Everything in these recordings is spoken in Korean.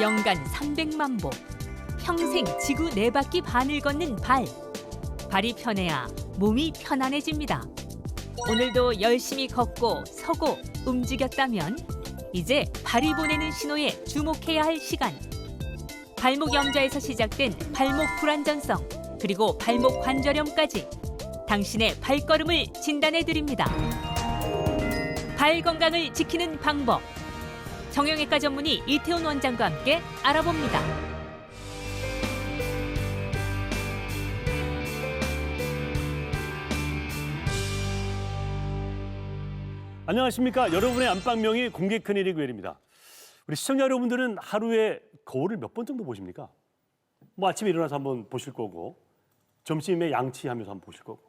연간 300만 보, 평생 지구 4바퀴 반을 걷는 발. 발이 편해야 몸이 편안해집니다. 오늘도 열심히 걷고 서고 움직였다면 이제 발이 보내는 신호에 주목해야 할 시간. 발목 염좌에서 시작된 발목 불안전성, 그리고 발목 관절염까지 당신의 발걸음을 진단해 드립니다. 발 건강을 지키는 방법. 정형외과 전문의 이태훈 원장과 함께 알아봅니다. 안녕하십니까. 여러분의 안방명의 공개 큰일이 구엘입니다. 우리 시청자 여러분들은 하루에 거울을 몇 번 정도 보십니까? 뭐 아침에 일어나서 한번 보실 거고, 점심에 양치하면서 한번 보실 거고,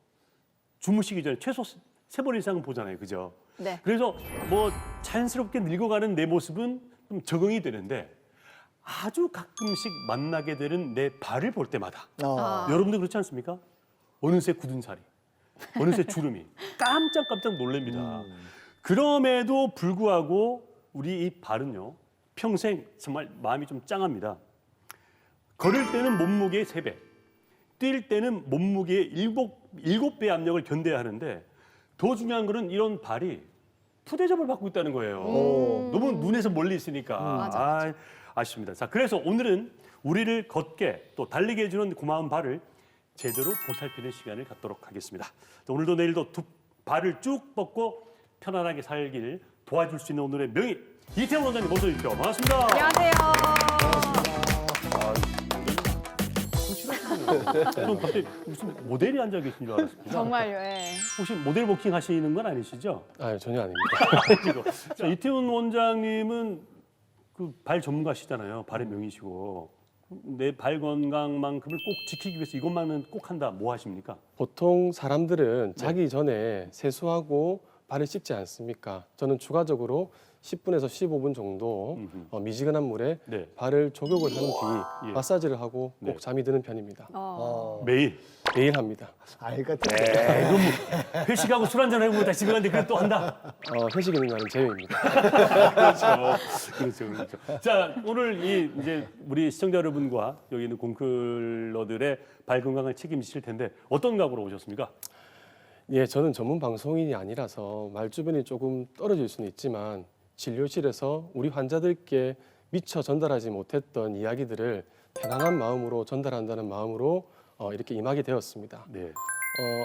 주무시기 전에 최소 3번 이상은 보잖아요. 그죠? 네. 그래서 뭐 자연스럽게 늙어가는 내 모습은 좀 적응이 되는데 아주 가끔씩 만나게 되는 내 발을 볼 때마다 여러분들 그렇지 않습니까? 어느새 굳은 살이, 어느새 주름이 깜짝깜짝 놀랍니다. 그럼에도 불구하고 우리 이 발은요, 평생 정말 마음이 좀 짱합니다. 걸을 때는 몸무게의 3배, 뛸 때는 몸무게의 7배 압력을 견뎌야 하는데 더 중요한 거는 이런 발이 푸대접을 받고 있다는 거예요. 너무 눈에서 멀리 있으니까. 아쉽습니다. 자, 그래서 오늘은 우리를 걷게 또 달리게 해주는 고마운 발을 제대로 보살피는 시간을 갖도록 하겠습니다. 자, 오늘도 내일도 두 발을 쭉 뻗고 편안하게 살길 도와줄 수 있는 오늘의 명의 이태훈 원장님 어서 오십시오. 반갑습니다. 안녕하세요. 저는 갑자기 무슨 모델이 앉아 계신 줄 알았습니다. 정말요. 예. 혹시 모델 버킹 하시는 건 아니시죠? 아, 전혀 아닙니다. 자, 이태훈 원장님은 그 발 전문가시잖아요. 발의 명이시고 내 발 건강만큼을 꼭 지키기 위해서 이것만은 꼭 한다. 뭐 하십니까? 보통 사람들은 자기 전에 세수하고 발을 씻지 않습니까? 저는 추가적으로 10분에서 15분 정도 미지근한 물에 네. 발을 족욕을 한 뒤 예. 마사지를 하고 꼭 네. 잠이 드는 편입니다. 매일. 매일 합니다. 알 같은 이건 뭐 회식하고 술 한잔 하고 다시 집에 갔는데 그걸 또 한다. 회식 있는 날은 제외입니다. 그렇죠. 자, 오늘 이제 우리 시청자 여러분과 여기 있는 공클러들의 발 건강을 책임지실 텐데 어떤 각오로 오셨습니까? 예, 저는 전문 방송인이 아니라서 말주변이 조금 떨어질 수는 있지만 진료실에서 우리 환자들께 미처 전달하지 못했던 이야기들을 편안한 마음으로 전달한다는 마음으로 이렇게 임하게 되었습니다. 네.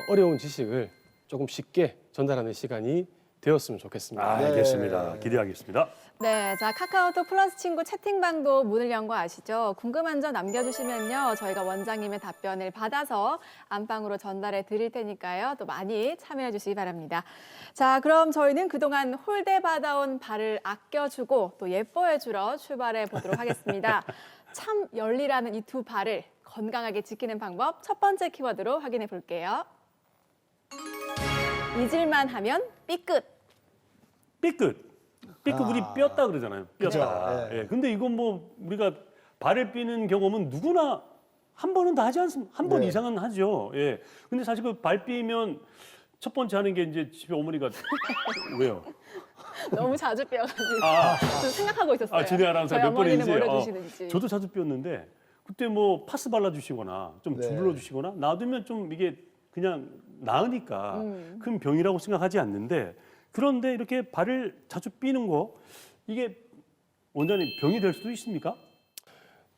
어려운 지식을 조금 쉽게 전달하는 시간이 되었으면 좋겠습니다. 알겠습니다. 기대하겠습니다. 네, 자 카카오톡 플러스 친구 채팅방도 문을 연 거 아시죠? 궁금한 점 남겨주시면요, 저희가 원장님의 답변을 받아서 안방으로 전달해 드릴 테니까요, 또 많이 참여해 주시기 바랍니다. 자, 그럼 저희는 그동안 홀대 받아온 발을 아껴주고 또 예뻐해 주러 출발해 보도록 하겠습니다. 참 열리라는 이 두 발을 건강하게 지키는 방법 첫 번째 키워드로 확인해 볼게요. 잊을만 하면 삐끗. 삐끗. 우리 삐었다 그러잖아요. 삐었다. 그죠. 예. 예. 근데 이건 뭐 우리가 발을 삐는 경험은 누구나 한 번은 다 하지 않습니까? 한 번 네. 이상은 하죠. 예. 근데 사실 그 발 삐면 첫 번째 하는 게 이제 집에 어머니가 왜요? 너무 자주 삐어가지고 아. 좀 생각하고 있었어요. 진혜 아나운서 저희 몇 어머니는 번인지. 뭘 해주시는지. 저도 자주 삐었는데 그때 뭐 파스 발라주시거나 좀 네. 주물러주시거나 놔두면 좀 이게 그냥 나으니까 큰 병이라고 생각하지 않는데 그런데 이렇게 발을 자주 삐는 거 이게 원장님 병이 될 수도 있습니까?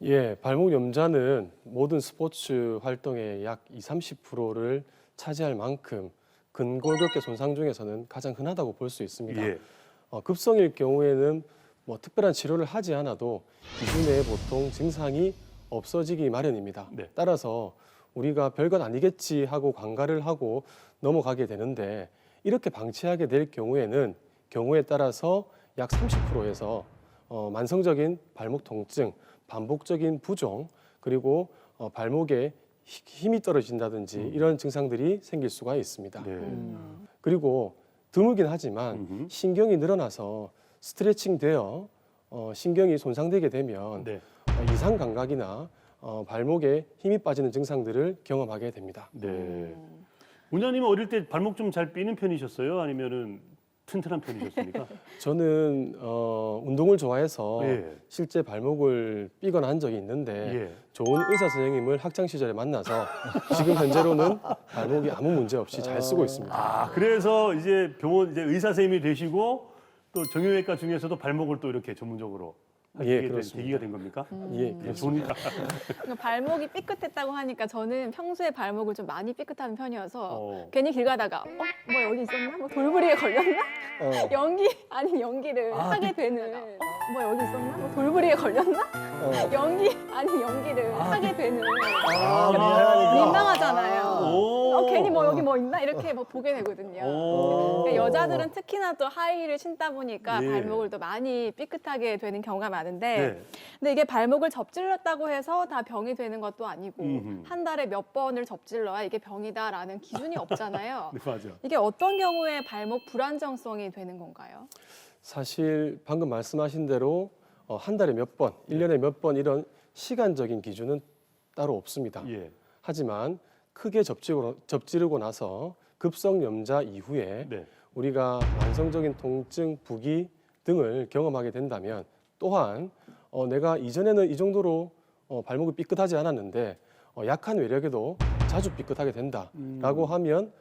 예, 발목 염좌는 모든 스포츠 활동의 약 30~30%를 차지할 만큼 근골격계 손상 중에서는 가장 흔하다고 볼 수 있습니다. 예. 급성일 경우에는 뭐 특별한 치료를 하지 않아도 2주 내에 보통 증상이 없어지기 마련입니다. 네. 따라서 우리가 별것 아니겠지 하고 관가를 하고 넘어가게 되는데 이렇게 방치하게 될 경우에는 경우에 따라서 약 30%에서 만성적인 발목 통증, 반복적인 부종, 그리고 발목에 힘이 떨어진다든지 이런 증상들이 생길 수가 있습니다. 네. 그리고 드물긴 하지만 신경이 늘어나서 스트레칭되어 신경이 손상되게 되면 네. 이상 감각이나 발목에 힘이 빠지는 증상들을 경험하게 됩니다. 네. 원장님은 어릴 때 발목 좀 잘 삐는 편이셨어요? 아니면은 튼튼한 편이셨습니까? 저는 운동을 좋아해서 예. 실제 발목을 삐거나 한 적이 있는데 예. 좋은 의사 선생님을 학창 시절에 만나서 지금 현재로는 발목이 아무 문제 없이 잘 쓰고 있습니다. 아, 그래서 이제 병원 이제 의사 선생님이 되시고 또 정형외과 중에서도 발목을 또 이렇게 전문적으로 예, 하게 된 그렇습니다. 계기가 된 겁니까? 예, 예, 좋으니까. 그러니까 발목이 삐끗했다고 하니까 저는 평소에 발목을 좀 많이 삐끗한 편이어서 어. 괜히 길 가다가 뭐 여기 있었나? 뭐 돌부리에 걸렸나? 연기 아닌 연기를 아, 하게 되는 뭐 여기 있었나? 뭐 돌부리에 걸렸나? 연기 아닌 연기를 하게 되는 민망하잖아요. 오. 괜히 뭐 여기 뭐 있나? 이렇게 뭐 보게 되거든요. 오. 그러니까 여자들은 특히나 또 하이힐을 신다 보니까 예. 발목을 또 많이 삐끗하게 되는 경우가 많은데 네. 근데 이게 발목을 접질렀다고 해서 다 병이 되는 것도 아니고 음흠. 한 달에 몇 번을 접질러야 이게 병이다라는 기준이 없잖아요. 네, 맞아. 이게 어떤 경우에 발목 불안정성이 되는 건가요? 사실 방금 말씀하신 대로 한 달에 몇 번, 1년에 몇 번 이런 시간적인 기준은 따로 없습니다. 예. 하지만 크게 접지르고 나서 급성 염자 이후에 네. 우리가 만성적인 통증, 부기 등을 경험하게 된다면 또한 내가 이전에는 이 정도로 발목이 삐끗하지 않았는데 약한 외력에도 자주 삐끗하게 된다라고 하면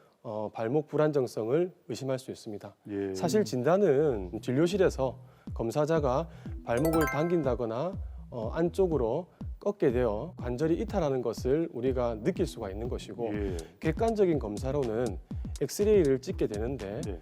발목 불안정성을 의심할 수 있습니다. 예. 사실 진단은 진료실에서 검사자가 발목을 당긴다거나 안쪽으로 꺾게 되어 관절이 이탈하는 것을 우리가 느낄 수가 있는 것이고 예. 객관적인 검사로는 엑스레이를 찍게 되는데 네.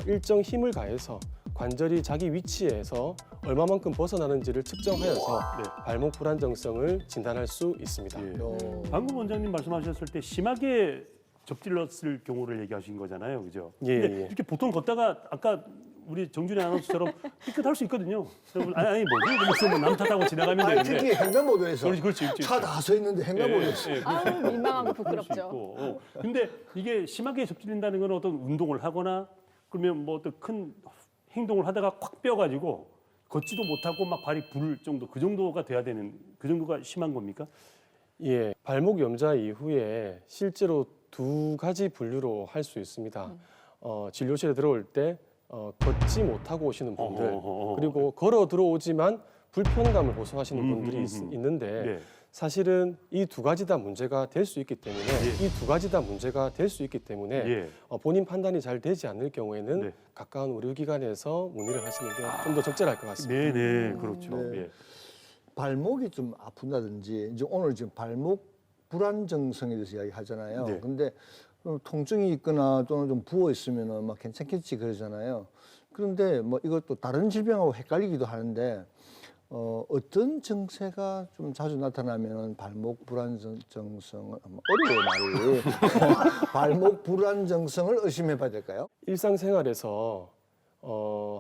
일정 힘을 가해서 관절이 자기 위치에서 얼마만큼 벗어나는지를 측정하여서 네. 발목 불안정성을 진단할 수 있습니다. 예. 어. 방금 원장님 말씀하셨을 때 심하게 접질렀을 경우를 얘기하신 거잖아요, 그죠? 예, 근데 예. 이렇게 보통 걷다가 아까 우리 정준희 아나운서처럼 삐끗할 수 있거든요. 그러면 아니 뭐지? 무슨 뭐 남 탓하고 지나가면 아니, 되는데. 특히 횡단보도에서 그렇지. 차 다 서 있는데 횡단보도에서 아우 민망하고 그럴 수 부끄럽죠. 있고. 근데 이게 심하게 접질린다는 건 어떤 운동을 하거나 그러면 뭐 어떤 큰 행동을 하다가 콱 뼈가지고 걷지도 못하고 막 발이 부를 정도 그 정도가 돼야 되는 그 정도가 심한 겁니까? 예, 발목 염자 이후에 실제로 두 가지 분류로 할 수 있습니다. 진료실에 들어올 때 걷지 못하고 오시는 분들 어허. 그리고 걸어 들어오지만 불편감을 호소하시는 분들이 있는데 네. 사실은 이 두 가지 다 문제가 될 수 있기 때문에 예. 이 두 가지 다 문제가 될 수 있기 때문에 예. 본인 판단이 잘 되지 않을 경우에는 네. 가까운 의료기관에서 문의를 하시는 게 좀 더 적절할 것 같습니다. 네, 그렇죠. 네. 예. 발목이 좀 아픈다든지 이제 오늘 지금 발목 불안정성에 대해서 이야기하잖아요. 네. 근데 통증이 있거나 또는 좀 부어 있으면은 막 괜찮겠지 그러잖아요. 그런데 뭐 이것도 다른 질병하고 헷갈리기도 하는데 어떤 증세가 좀 자주 나타나면 발목 불안정성을 어려워요 말이 발목 불안정성을 의심해봐야 될까요? 일상생활에서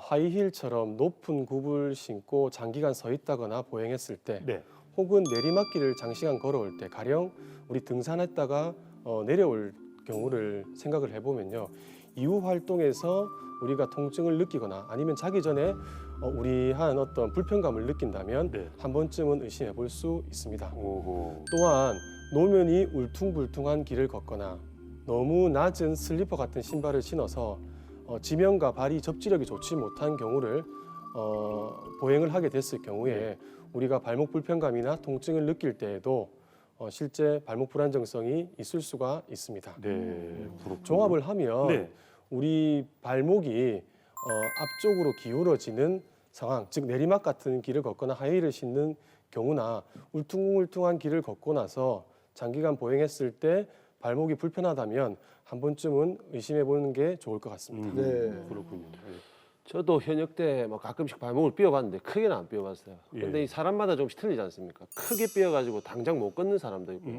하이힐처럼 높은 굽을 신고 장기간 서 있다거나 보행했을 때 네. 혹은 내리막길을 장시간 걸어올 때 가령 우리 등산했다가 내려올 경우를 생각을 해보면요. 이후 활동에서 우리가 통증을 느끼거나 아니면 자기 전에 우리한 어떤 불편감을 느낀다면 네. 한 번쯤은 의심해 볼 수 있습니다. 오호. 또한 노면이 울퉁불퉁한 길을 걷거나 너무 낮은 슬리퍼 같은 신발을 신어서 지면과 발이 접지력이 좋지 못한 경우를 보행을 하게 됐을 경우에 우리가 발목 불편감이나 통증을 느낄 때에도 실제 발목 불안정성이 있을 수가 있습니다. 네, 그렇군요. 종합을 하면 네. 우리 발목이 앞쪽으로 기울어지는 상황, 즉 내리막 같은 길을 걷거나 하이힐을 신는 경우나 울퉁불퉁한 길을 걷고 나서 장기간 보행했을 때 발목이 불편하다면 한 번쯤은 의심해 보는 게 좋을 것 같습니다. 네. 그렇군요. 예. 저도 현역 때 뭐 가끔씩 발목을 삐어봤는데 크게는 안 삐어봤어요. 예. 근데 이 사람마다 조금씩 틀리지 않습니까? 크게 삐어가지고 당장 못 걷는 사람도 있고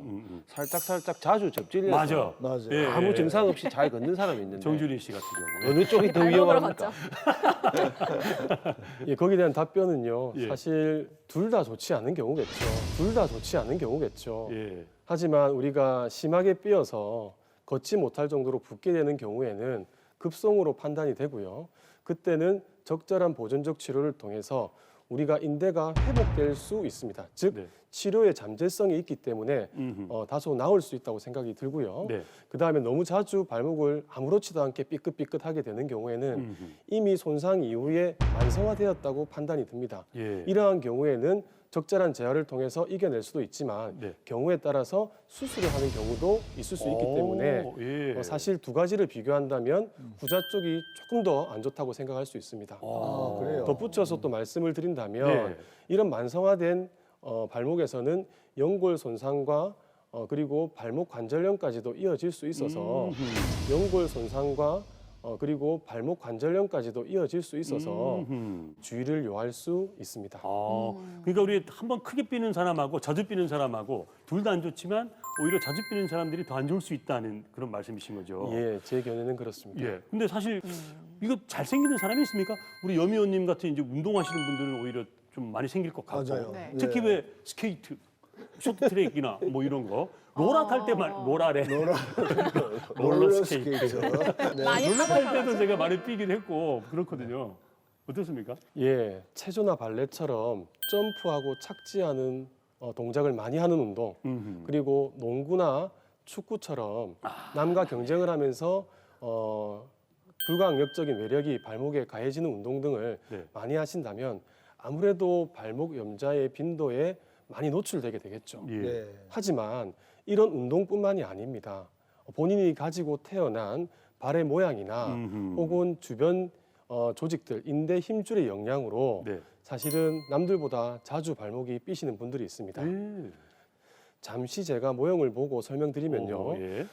살짝 자주 접질려서 맞아. 맞아요. 예, 아무 예. 증상 없이 잘 걷는 사람이 있는데 정준희 씨 같은 경우. 어느 쪽이 더 발목으로 위험합니까? 걷죠. 예, 거기에 대한 답변은요. 예. 사실 둘 다 좋지 않은 경우겠죠. 둘 다 좋지 않은 경우겠죠. 예. 하지만 우리가 심하게 삐어서 걷지 못할 정도로 붓게 되는 경우에는 급성으로 판단이 되고요. 그때는 적절한 보존적 치료를 통해서 우리가 인대가 회복될 수 있습니다. 즉 네. 치료의 잠재성이 있기 때문에 음흠. 다소 나을 수 있다고 생각이 들고요. 네. 그다음에 너무 자주 발목을 아무렇지도 않게 삐끗삐끗하게 되는 경우에는 음흠. 이미 손상 이후에 만성화되었다고 판단이 듭니다. 예. 이러한 경우에는 적절한 재활을 통해서 이겨낼 수도 있지만 네. 경우에 따라서 수술을 하는 경우도 있을 수 있기 때문에 예. 사실 두 가지를 비교한다면 후자 쪽이 조금 더 안 좋다고 생각할 수 있습니다. 그래요? 덧붙여서 또 말씀을 드린다면 네. 이런 만성화된 발목에서는 연골 손상과 그리고 발목 관절염까지도 이어질 수 있어서 연골 손상과 그리고 발목 관절염까지도 이어질 수 있어서 주의를 요할 수 있습니다. 그러니까 우리 한번 크게 삐는 사람하고 자주 삐는 사람하고 둘 다 안 좋지만 오히려 자주 삐는 사람들이 더 안 좋을 수 있다는 그런 말씀이신 거죠. 예, 제 견해는 그렇습니다. 예. 근데 사실 이거 잘생기는 사람이 있습니까? 우리 여미원님 같은 이제 운동하시는 분들은 오히려 좀 많이 생길 것 같고. 맞아요. 네. 특히 예. 왜 스케이트, 쇼트트랙이나 뭐 이런 거 로라 탈 때만 로라래. 롤러스케이트. 네. 많이 롤러 탈 때도 타보셔가지고. 제가 많이 뛰긴 했고 그렇거든요. 어떻습니까? 예, 체조나 발레처럼 점프하고 착지하는 동작을 많이 하는 운동, 그리고 농구나 축구처럼 남과 경쟁을 하면서 불가항력적인 외력이 발목에 가해지는 운동 등을 네. 많이 하신다면 아무래도 발목 염좌의 빈도에 많이 노출되게 되겠죠. 예. 네. 하지만 이런 운동뿐만이 아닙니다. 본인이 가지고 태어난 발의 모양이나 혹은 주변 조직들, 인대 힘줄의 영향으로 네. 사실은 남들보다 자주 발목이 삐시는 분들이 있습니다. 잠시 제가 모형을 보고 설명드리면요. 예.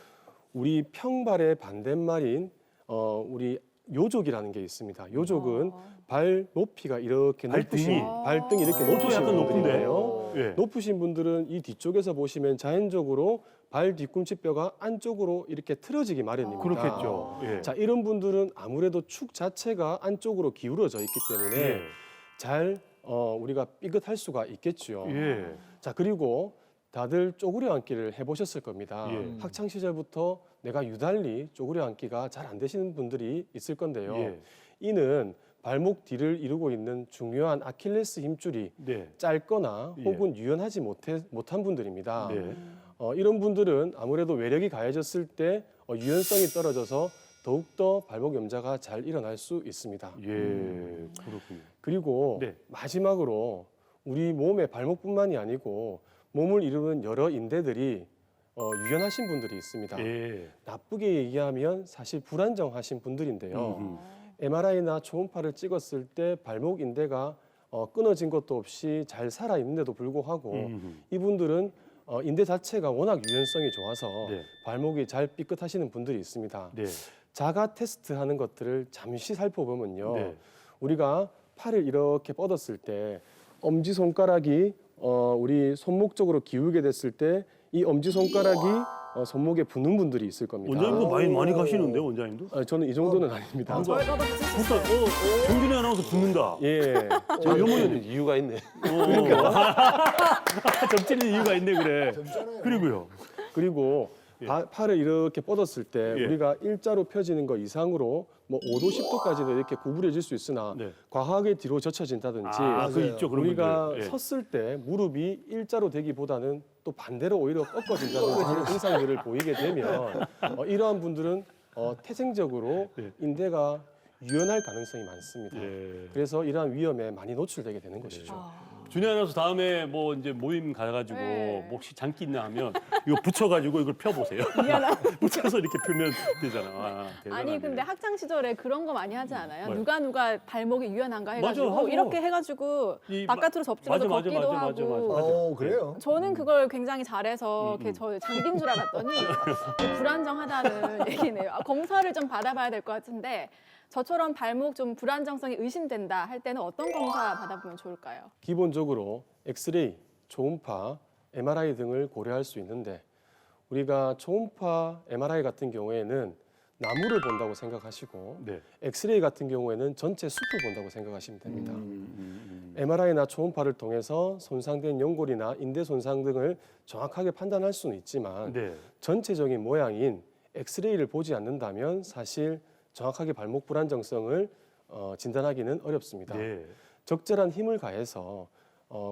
우리 평발의 반대말인 우리 요족이라는 게 있습니다. 요족은 발 높이가 이렇게 발등이. 발등이 이렇게 옷도 높으신 약간 높은데. 분들이에요. 예. 높으신 분들은 이 뒤쪽에서 보시면 자연적으로 발 뒤꿈치뼈가 안쪽으로 이렇게 틀어지기 마련입니다. 그렇겠죠. 예. 자, 이런 분들은 아무래도 축 자체가 안쪽으로 기울어져 있기 때문에 예. 잘 우리가 삐끗할 수가 있겠죠. 예. 자, 그리고 다들 쪼그려 앉기를 해보셨을 겁니다. 예. 학창 시절부터 내가 유달리 쪼그려 앉기가 잘 안 되시는 분들이 있을 건데요. 예. 이는 발목 뒤를 이루고 있는 중요한 아킬레스 힘줄이 네. 짧거나 예. 혹은 유연하지 못한 분들입니다. 네. 이런 분들은 아무래도 외력이 가해졌을 때 유연성이 떨어져서 더욱더 발목 염좌가 잘 일어날 수 있습니다. 예. 그렇군요. 그리고 네. 마지막으로 우리 몸의 발목뿐만이 아니고 몸을 이루는 여러 인대들이 유연하신 분들이 있습니다. 예. 나쁘게 얘기하면 사실 불안정하신 분들인데요. MRI나 초음파를 찍었을 때 발목 인대가 끊어진 것도 없이 잘 살아 있는데도 불구하고 이분들은 인대 자체가 워낙 유연성이 좋아서 네. 발목이 잘 삐끗하시는 분들이 있습니다. 네. 자가 테스트하는 것들을 잠시 살펴보면요. 네. 우리가 팔을 이렇게 뻗었을 때 엄지 손가락이 우리 손목 쪽으로 기울게 됐을 때 이 엄지 손가락이 손목에 붙는 분들이 있을 겁니다. 원장님도 많이 가시는데 원장님도? 저는 이 정도는 아닙니다. 저희가도 붙일 수 있어요. 붙어. 정준희 아나운서 붙는다. 예. 저 요모는 이유가 있네. 점치는 이유가 있네 그래. 그리고요. 그리고 예. 팔을 이렇게 뻗었을 때 예. 우리가 일자로 펴지는 거 이상으로 뭐 5도 10도까지도 이렇게 구부려질 수 있으나 네. 과하게 뒤로 젖혀진다든지 그 있죠 그런 우리가 분들. 예. 섰을 때 무릎이 일자로 되기보다는 또 반대로 오히려 꺾어진다든지 하는 증상들을 보이게 되면 이러한 분들은 태생적으로 예. 인대가 유연할 가능성이 많습니다. 예. 그래서 이러한 위험에 많이 노출되게 되는 것이죠. 준희 아나운서 다음에 뭐 이제 모임 가가지고 네. 뭐 혹시 장기 있나 하면 이거 붙여가지고 이걸 펴보세요. 붙여서 이렇게 펴면 되잖아. 대단하네. 아니 근데 학창 시절에 그런 거 많이 하지 않아요? 뭐요? 누가 발목이 유연한가 해가지고 맞아, 하죠. 이렇게 해가지고 이 바깥으로 접지면서 맞아, 걷기도 맞아, 하고. 맞아. 그래요? 저는 그걸 굉장히 잘해서 이렇게 저 장기인 줄 알았더니 불안정하다는 얘기네요. 검사를 좀 받아봐야 될 것 같은데 저처럼 발목 좀 불안정성이 의심된다 할 때는 어떤 검사 받아보면 좋을까요? 기본적으로 엑스레이, 초음파, MRI 등을 고려할 수 있는데 우리가 초음파, MRI 같은 경우에는 나무를 본다고 생각하시고 네. 엑스레이 같은 경우에는 전체 숲을 본다고 생각하시면 됩니다. MRI나 초음파를 통해서 손상된 연골이나 인대 손상 등을 정확하게 판단할 수는 있지만 네. 전체적인 모양인 엑스레이를 보지 않는다면 사실 정확하게 발목 불안정성을 진단하기는 어렵습니다. 네. 적절한 힘을 가해서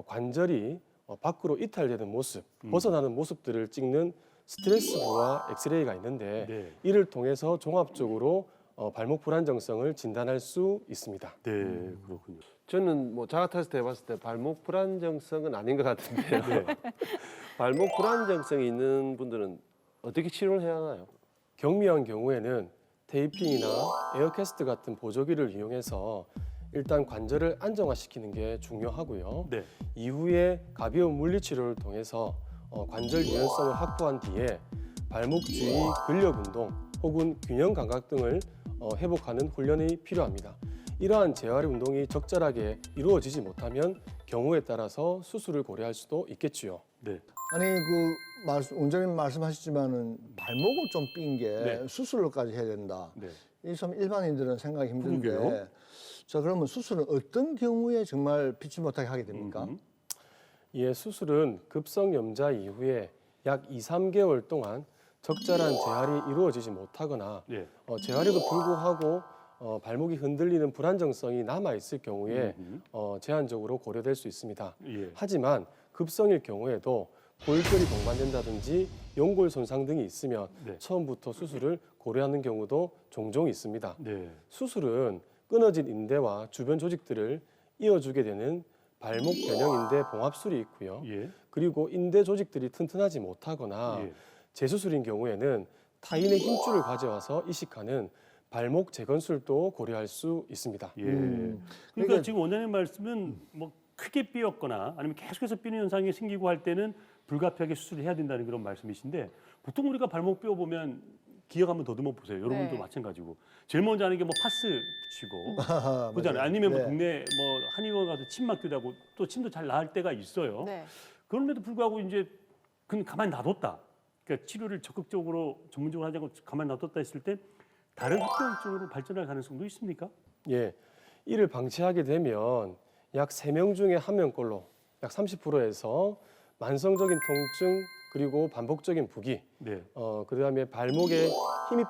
관절이 밖으로 이탈되는 모습, 벗어나는 모습들을 찍는 스트레스부와 엑스레이가 있는데 네. 이를 통해서 종합적으로 발목 불안정성을 진단할 수 있습니다. 네, 그렇군요. 저는 뭐 자가 테스트 해봤을 때 발목 불안정성은 아닌 것 같은데요. 발목 불안정성이 있는 분들은 어떻게 치료를 해야 하나요? 경미한 경우에는 테이핑이나 에어캐스트 같은 보조기를 이용해서 일단 관절을 안정화시키는 게 중요하고요. 네. 이후에 가벼운 물리치료를 통해서 관절 유연성을 확보한 뒤에 발목 주위 근력 운동 혹은 균형 감각 등을 회복하는 훈련이 필요합니다. 이러한 재활 운동이 적절하게 이루어지지 못하면 경우에 따라서 수술을 고려할 수도 있겠지요. 네. 아니 원장님 말씀하셨지만은 발목을 좀 삔 게 네. 수술로까지 해야 된다. 네. 이 참 일반인들은 생각이 힘든데. 그러게요. 자 그러면 수술은 어떤 경우에 정말 피치 못하게 하게 됩니까? 예, 수술은 급성염자 이후에 약 2, 3개월 동안 적절한 재활이 이루어지지 못하거나 네. 재활에도 불구하고 발목이 흔들리는 불안정성이 남아 있을 경우에 제한적으로 고려될 수 있습니다. 예. 하지만 급성일 경우에도 골절이 동반된다든지 연골 손상 등이 있으면 네. 처음부터 수술을 고려하는 경우도 종종 있습니다. 네. 수술은 끊어진 인대와 주변 조직들을 이어주게 되는 발목 변형인대 봉합술이 있고요. 예. 그리고 인대 조직들이 튼튼하지 못하거나 예. 재수술인 경우에는 타인의 힘줄을 가져와서 이식하는 발목 재건술도 고려할 수 있습니다. 예. 그러니까 그러니까- 지금 원장님 말씀은 뭐 크게 삐었거나 아니면 계속해서 삐는 현상이 생기고 할 때는 불가피하게 수술을 해야 된다는 그런 말씀이신데 보통 우리가 발목 삐어 보면 기억 한번 더듬어 보세요. 여러분도 네. 마찬가지고 제일 먼저 하는 게 뭐 파스 붙이고 그잖아요. 아니면 뭐 네. 동네 뭐 한의원 가서 침 맞기도 하고 또 침도 잘 나을 때가 있어요. 네. 그럼에도 불구하고 이제 그냥 가만히 놔뒀다. 그러니까 치료를 적극적으로 전문적으로 하지 않고 가만히 놔뒀다 했을 때 다른 합병증으로 발전할 가능성도 있습니까? 예, 이를 방치하게 되면 약 3명 중에 1명꼴로 약 30%에서 만성적인 통증 그리고 반복적인 부기, 네. 그다음에 발목에 힘이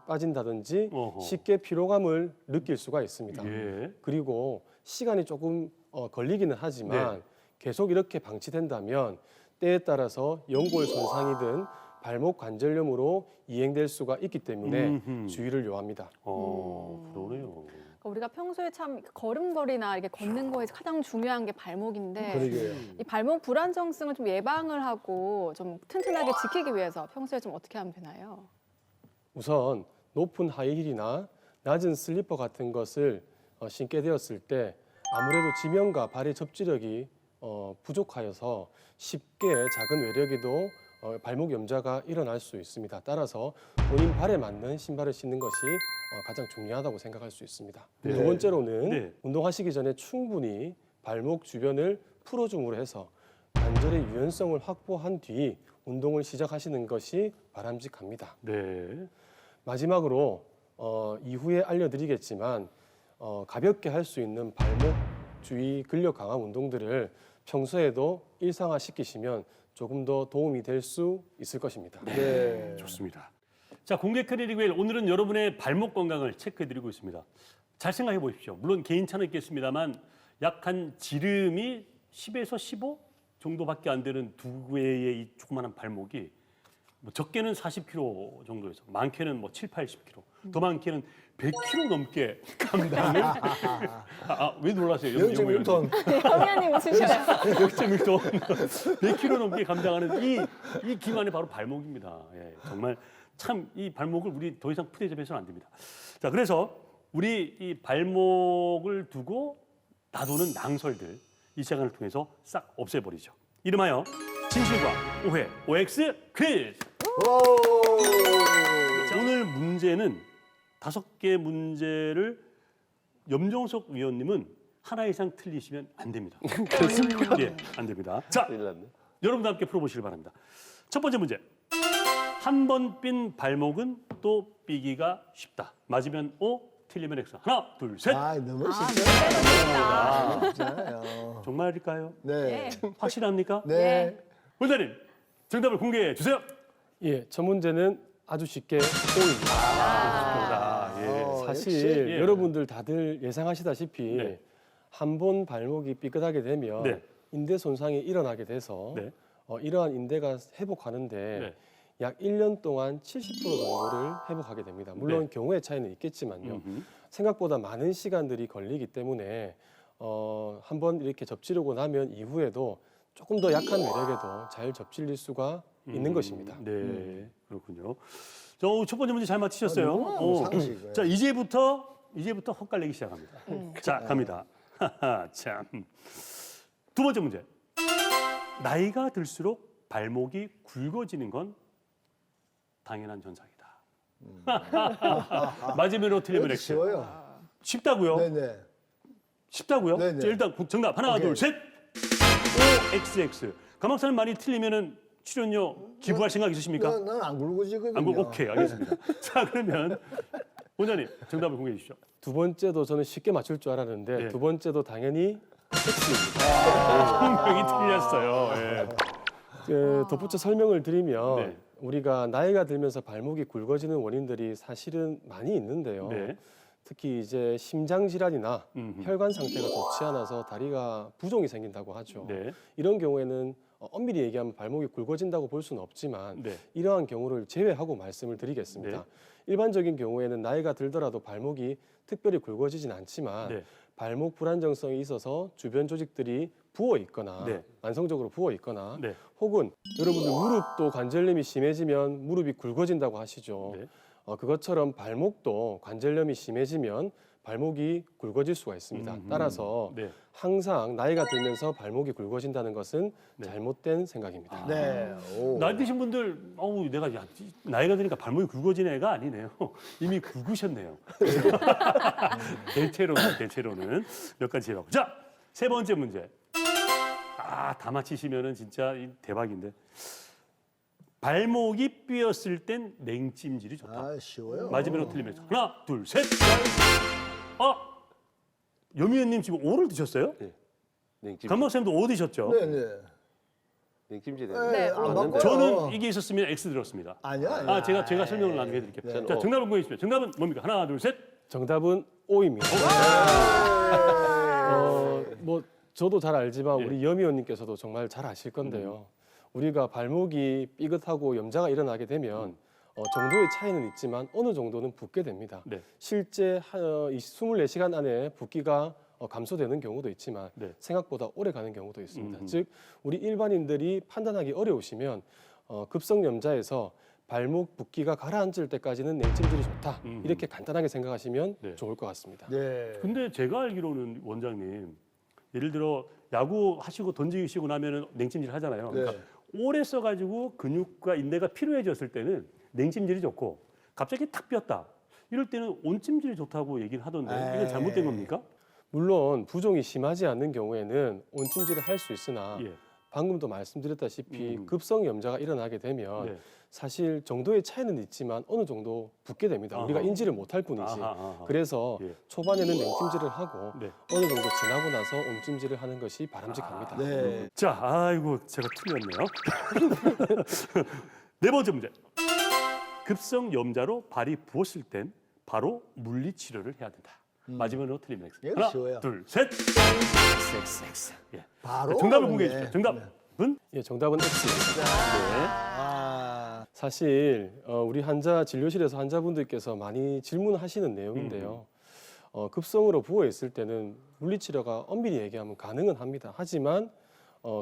빠진다든지 어허. 쉽게 피로감을 느낄 수가 있습니다. 예. 그리고 시간이 조금 걸리기는 하지만 계속 이렇게 방치된다면 때에 따라서 연골 손상이든 발목 관절염으로 이행될 수가 있기 때문에 음흠. 주의를 요합니다. 그러네요. 그러니까 우리가 평소에 참 걸음걸이나 이렇게 걷는 거에서 가장 중요한 게 발목인데 그러게요. 이 발목 불안정성을 좀 예방을 하고 좀 튼튼하게 지키기 위해서 평소에 좀 어떻게 하면 되나요? 우선 높은 하이힐이나 낮은 슬리퍼 같은 것을 신게 되었을 때 아무래도 지면과 발의 접지력이 부족하여서 쉽게 작은 외력에도 발목 염좌가 일어날 수 있습니다. 따라서 본인 발에 맞는 신발을 신는 것이 가장 중요하다고 생각할 수 있습니다. 네. 두 번째로는 네. 운동하시기 전에 충분히 발목 주변을 풀어줌으로 해서 관절의 유연성을 확보한 뒤 운동을 시작하시는 것이 바람직합니다. 네. 마지막으로 이후에 알려드리겠지만 가볍게 할 수 있는 발목 주위 근력 강화 운동들을 평소에도 일상화시키시면 조금 더 도움이 될 수 있을 것입니다. 네. 좋습니다. 자, 공개 클리닉웰 오늘은 여러분의 발목 건강을 체크해드리고 있습니다. 잘 생각해 보십시오. 물론 개인차는 있겠습니다만 약한 지름이 10에서 15 정도밖에 안 되는 두 개의 이 조그마한 발목이 뭐 적게는 40kg 정도에서 많게는 뭐 7, 80kg, 더 많게는 100kg 넘게 감당을 왜 놀라세요? 0.1톤. 형님 웃으시네요. 0.1톤 100kg 넘게 감당하는 이 기관이 바로 발목입니다. 예, 정말 참 이 발목을 우리 더 이상 푸대접해서는 안 됩니다. 자, 그래서 우리 이 발목을 두고 놔두는 낭설들 이 시간을 통해서 싹 없애버리죠. 이름하여 진실과 오해 OX 퀴즈. 자, 오늘 문제는 5개 문제를 염정석 위원님은 하나 이상 틀리시면 안 됩니다. 그렇습니까? 예, 안 됩니다. 자, 큰일 났네. 여러분도 함께 풀어보시길 바랍니다. 첫 번째 문제. 한 번 삔 발목은 또 삐기가 쉽다. 맞으면 O, 틀리면 X. 하나, 둘, 셋. 아, 너무 아, 쉽잖아요. 문제가 쉽잖아요. 정말일까요? 네. 확실합니까? 네. 원장님, 정답을 공개해 주세요. 예, 첫 문제는 아주 쉽게 O입니다. 아, 예. 어, 사실 역시. 예. 여러분들 다들 예상하시다시피 네. 한 번 발목이 삐끗하게 되면 네. 인대 손상이 일어나게 돼서 네. 이러한 인대가 회복하는데 네. 약 1년 동안 70% 정도를 회복하게 됩니다. 물론 네. 경우의 차이는 있겠지만요. 음흠. 생각보다 많은 시간들이 걸리기 때문에 한번 이렇게 접지르고 나면 이후에도 조금 더 약한 매력에도 잘 접질릴 수가 있는 것입니다. 네, 그렇군요. 첫 번째 문제 잘 맞히셨어요. 너무 상식이에요. 자, 이제부터 헛갈리기 시작합니다. 자, 갑니다. 참. 두 번째 문제. 나이가 들수록 발목이 굵어지는 건 당연한 현상이다. 맞으면 틀리면 X. 쉬워요. 쉽다고요? 네네. 쉽다고요? 네네. 자, 일단 정답 하나, 오케이. 둘, 셋. O XX. 가망사는 많이 틀리면은 출연료 기부할 생각 있으십니까? 난안 굵어지거든요. 안 굴, 오케이, 알겠습니다. 자, 그러면 원장님 정답을 공개해 주시죠. 두 번째도 저는 쉽게 맞출 줄 알았는데 네. 두 번째도 당연히 X입니다. 분명히 틀렸어요. 예. 덧붙여 설명을 드리면 네. 우리가 나이가 들면서 발목이 굵어지는 원인들이 사실은 많이 있는데요. 네. 특히 이제 심장 질환이나 음흠. 혈관 상태가 좋지 않아서 다리가 부종이 생긴다고 하죠. 네. 이런 경우에는 엄밀히 얘기하면 발목이 굵어진다고 볼 수는 없지만 네. 이러한 경우를 제외하고 말씀을 드리겠습니다. 네. 일반적인 경우에는 나이가 들더라도 발목이 특별히 굵어지진 않지만 네. 발목 불안정성이 있어서 주변 조직들이 부어 있거나 네. 만성적으로 부어 있거나 네. 혹은 여러분들 무릎도 관절염이 심해지면 무릎이 굵어진다고 하시죠. 네. 그것처럼 발목도 관절염이 심해지면 발목이 굵어질 수가 있습니다. 따라서 네. 항상 나이가 들면서 발목이 굵어진다는 것은 네. 잘못된 생각입니다. 네. 오. 나이 드신 분들, 내가 나이가 드니까 발목이 굵어지는 애가 아니네요. 이미 굵으셨네요. 대체로는 몇 가지 해봤고. 자, 세 번째 문제. 다 맞히시면은 진짜 대박인데. 발목이 삐었을 땐 냉찜질이 좋다. 쉬워요. 맞으면 틀리면 하나, 둘, 셋. 여미연님 지금 오를 드셨어요? 냉찜. 감독쌤도 오 드셨죠? 네네. 냉찜질에. 네, 안 맞는데. 바꿔요. 저는 이게 있었으면 X 들었습니다. 아니야. 제가 설명을 나누게 해드릴게요. 네. 자, 정답을 보여주십시오. 정답은 뭡니까? 하나, 둘, 셋. 정답은 O입니다. 뭐 저도 잘 알지만 예. 우리 여미 의원님께서도 정말 잘 아실 건데요. 우리가 발목이 삐끗하고 염자가 일어나게 되면 정도의 차이는 있지만 어느 정도는 붓게 됩니다. 네. 실제 24시간 안에 붓기가 감소되는 경우도 있지만 네. 생각보다 오래 가는 경우도 있습니다. 음흠. 즉 우리 일반인들이 판단하기 어려우시면 급성 염자에서 발목 붓기가 가라앉을 때까지는 냉찜질이 좋다. 음흠. 이렇게 간단하게 생각하시면 네. 좋을 것 같습니다. 네. 근데 제가 알기로는 원장님, 예를 들어 야구 하시고 던지시고 나면은 냉찜질 하잖아요. 네. 그러니까 오래 써가지고 근육과 인대가 피로해졌을 때는 냉찜질이 좋고 갑자기 탁 삐었다. 이럴 때는 온찜질이 좋다고 얘기를 하던데 이건 잘못된 겁니까? 물론 부종이 심하지 않는 경우에는 온찜질을 할 수 있으나 예. 방금도 말씀드렸다시피 음. 급성 염자가 일어나게 되면 네. 사실 정도의 차이는 있지만 어느 정도 붓게 됩니다. 아하. 우리가 인지를 못할 뿐이지. 아하. 그래서 예. 초반에는 냉찜질을 하고 네. 어느 정도 지나고 나서 온찜질을 하는 것이 바람직합니다. 네. 자, 아이고 제가 틀렸네요. 네 번째 문제. 급성 염자로 발이 부었을 땐 바로 물리 치료를 해야 된다. 맞으면 틀리면 X. 이거 하나, 쉬워요. 둘, 셋. X. 예. 바로 자, 정답을 공개해 네. 주십시오. 정답은? 예, 정답은 X입니다. 아. 사실 우리 진료실에서 환자분들께서 많이 질문하시는 내용인데요. 급성으로 부어 있을 때는 물리치료가 엄밀히 얘기하면 가능은 합니다. 하지만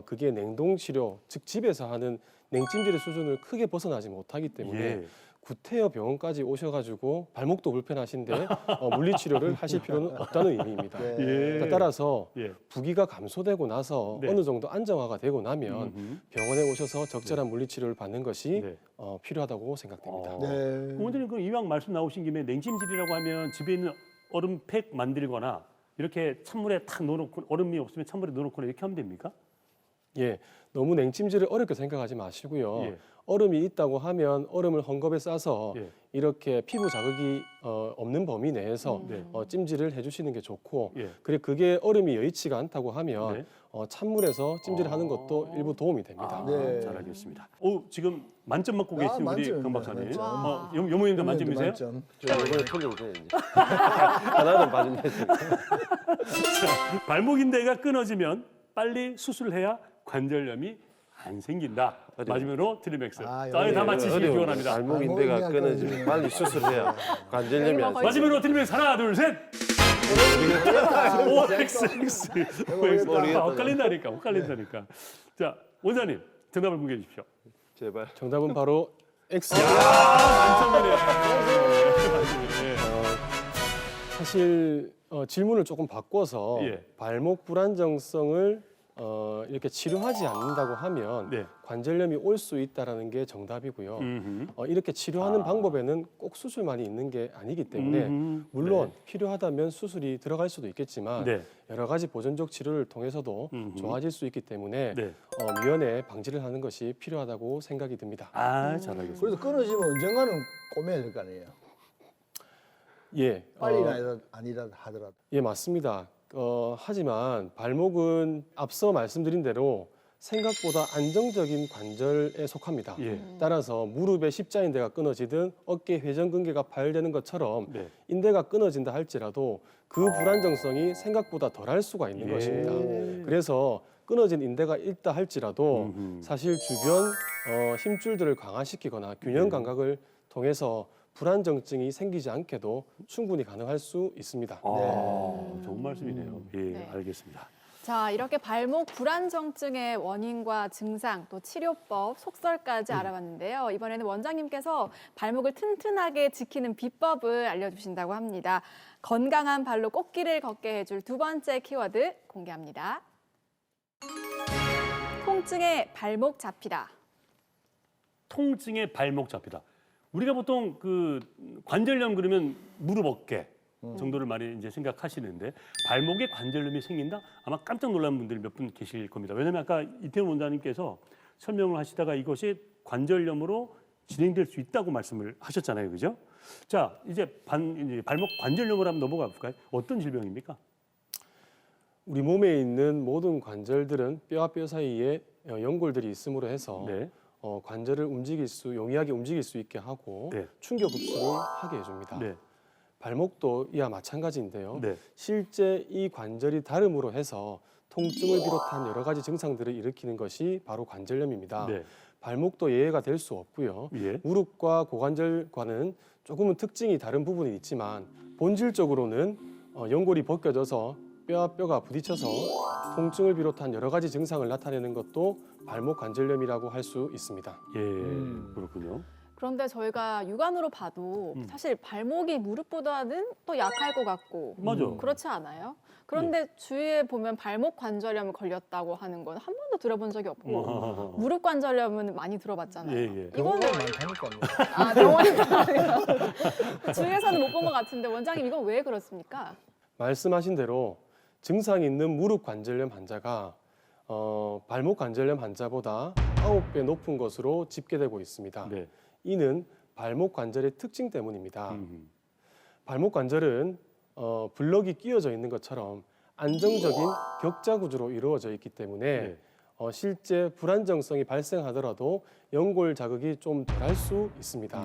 그게 냉동치료, 즉 집에서 하는 냉찜질의 수준을 크게 벗어나지 못하기 때문에 예. 구태여 병원까지 오셔가지고 발목도 불편하신데 물리치료를 하실 필요는 없다는 의미입니다. 네. 예. 그러니까 따라서 예. 부기가 감소되고 나서 네. 어느 정도 안정화가 되고 나면 음흠. 병원에 오셔서 적절한 물리치료를 받는 것이 네. 필요하다고 생각됩니다. 네. 원장님 그 이왕 말씀 나오신 김에 냉찜질이라고 하면 집에 있는 얼음팩 만들거나 이렇게 찬물에 탁 넣어놓고 얼음이 없으면 찬물에 넣어놓거나 이렇게 하면 됩니까? 예, 너무 냉찜질을 어렵게 생각하지 마시고요. 예. 얼음이 있다고 하면 얼음을 헝겊에 싸서 예. 이렇게 피부 자극이 없는 범위 내에서 네. 찜질을 해주시는 게 좋고, 예. 그리고 그게 얼음이 여의치가 않다고 하면 네. 찬물에서 찜질하는 것도 일부 도움이 됩니다. 네. 잘 알겠습니다. 지금 만점 맞고 계신 우리 만점입니다. 강 박사님. 만점. 여모님도 만점이세요? 만점. 저 이번에 틀려도 돼 이제. 하나는 봐준다. 발목인대가 끊어지면 빨리 수술해야 관절염이 안 생긴다. 마지막으로 트리맥스. 아, 다 여기 맞히시기 기원합니다. 발목인대가 발목인대가 끊어지면 빨리 수술해야 관절염이 안 거의 마지막으로 트리맥스 하나, 둘, 셋. OXX. 헷갈린다니까. 자, 원장님 정답을 공개해 주십시오. 제발. 정답은 바로 X. 만점이네요. 사실 질문을 조금 바꿔서 예. 발목 불안정성을 이렇게 치료하지 않는다고 하면 네. 관절염이 올 수 있다라는 게 정답이고요. 음흠. 이렇게 치료하는 방법에는 꼭 수술만이 있는 게 아니기 때문에 음흠. 물론 필요하다면 수술이 들어갈 수도 있겠지만 네. 여러 가지 보존적 치료를 통해서도 음흠. 좋아질 수 있기 때문에 네. 미연에 방지를 하는 것이 필요하다고 생각이 듭니다. 잘 알겠습니다. 그래도 끊어지면 언젠가는 꼬매야 될 거 아니에요. 예, 빨리는 아니라 하더라도. 예, 맞습니다. 하지만 발목은 앞서 말씀드린 대로 생각보다 안정적인 관절에 속합니다. 예. 따라서 무릎의 십자인대가 끊어지든 어깨 회전근개가 파열되는 것처럼 네. 인대가 끊어진다 할지라도 그 불안정성이 생각보다 덜할 수가 있는 예. 것입니다. 그래서 끊어진 인대가 있다 할지라도 음흠. 사실 주변 힘줄들을 강화시키거나 균형 네. 감각을 통해서 불안정증이 생기지 않게도 충분히 가능할 수 있습니다. 좋은 말씀이네요. 예, 네. 알겠습니다. 자, 이렇게 발목 불안정증의 원인과 증상, 또 치료법, 속설까지 알아봤는데요. 이번에는 원장님께서 발목을 튼튼하게 지키는 비법을 알려주신다고 합니다. 건강한 발로 꽃길을 걷게 해줄 두 번째 키워드 공개합니다. 통증에 발목 잡히다. 통증에 발목 잡히다. 우리가 보통 그 관절염 그러면 무릎 어깨 정도를 많이 이제 생각하시는데 발목에 관절염이 생긴다? 아마 깜짝 놀란 분들이 몇 분 계실 겁니다. 왜냐하면 아까 이태원 원장님께서 설명을 하시다가 이것이 관절염으로 진행될 수 있다고 말씀을 하셨잖아요, 그죠? 자, 이제 발목 관절염으로 한번 넘어가 볼까요? 어떤 질병입니까? 우리 몸에 있는 모든 관절들은 뼈와 뼈 사이에 연골들이 있음으로 해서 네. 관절을 용이하게 움직일 수 있게 하고 네. 충격 흡수를 하게 해줍니다. 네. 발목도 이와 마찬가지인데요. 네. 실제 이 관절이 다름으로 해서 통증을 비롯한 여러 가지 증상들을 일으키는 것이 바로 관절염입니다. 네. 발목도 예외가 될 수 없고요. 예. 무릎과 고관절과는 조금은 특징이 다른 부분이 있지만 본질적으로는 연골이 벗겨져서 뼈와 뼈가 부딪혀서 통증을 비롯한 여러 가지 증상을 나타내는 것도 발목 관절염이라고 할 수 있습니다. 예. 그렇군요. 그런데 저희가 육안으로 봐도 사실 발목이 무릎보다는 또 약할 것 같고 맞아. 그렇지 않아요? 그런데 주위에 보면 발목 관절염 걸렸다고 하는 건 한 번도 들어본 적이 없고 무릎 관절염은 많이 들어봤잖아요. 예, 예. 이거는 많다니까요. 병원에 가면 주위에서는 못 본 것 같은데 원장님 이건 왜 그렇습니까? 말씀하신 대로 증상이 있는 무릎 관절염 환자가 발목 관절염 환자보다 9배 높은 것으로 집계되고 있습니다. 네. 이는 발목 관절의 특징 때문입니다. 발목 관절은 블럭이 끼워져 있는 것처럼 안정적인 격자 구조로 이루어져 있기 때문에 네. 실제 불안정성이 발생하더라도 연골 자극이 좀 덜할 수 있습니다.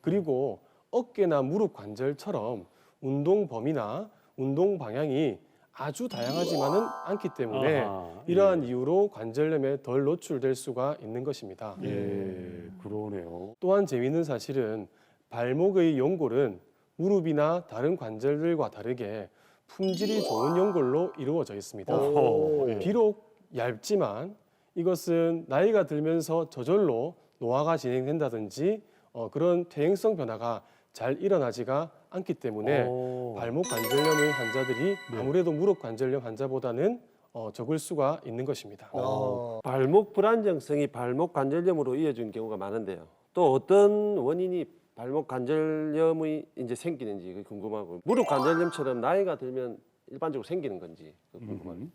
그리고 어깨나 무릎 관절처럼 운동 범위나 운동 방향이 아주 다양하지만은 않기 때문에 아하, 이러한 이유로 관절염에 덜 노출될 수가 있는 것입니다. 예, 그러네요. 또한 재미있는 사실은 발목의 연골은 무릎이나 다른 관절들과 다르게 품질이 좋은 연골로 이루어져 있습니다. 예. 비록 얇지만 이것은 나이가 들면서 저절로 노화가 진행된다든지 그런 퇴행성 변화가 잘 일어나지가 않기 때문에 발목 관절염의 환자들이 아무래도 무릎 관절염 환자보다는 적을 수가 있는 것입니다. 발목 불안정성이 발목 관절염으로 이어진 경우가 많은데요. 또 어떤 원인이 발목 관절염이 이제 생기는지 그게 궁금하고 무릎 관절염처럼 나이가 들면 일반적으로 생기는 건지 궁금합니다.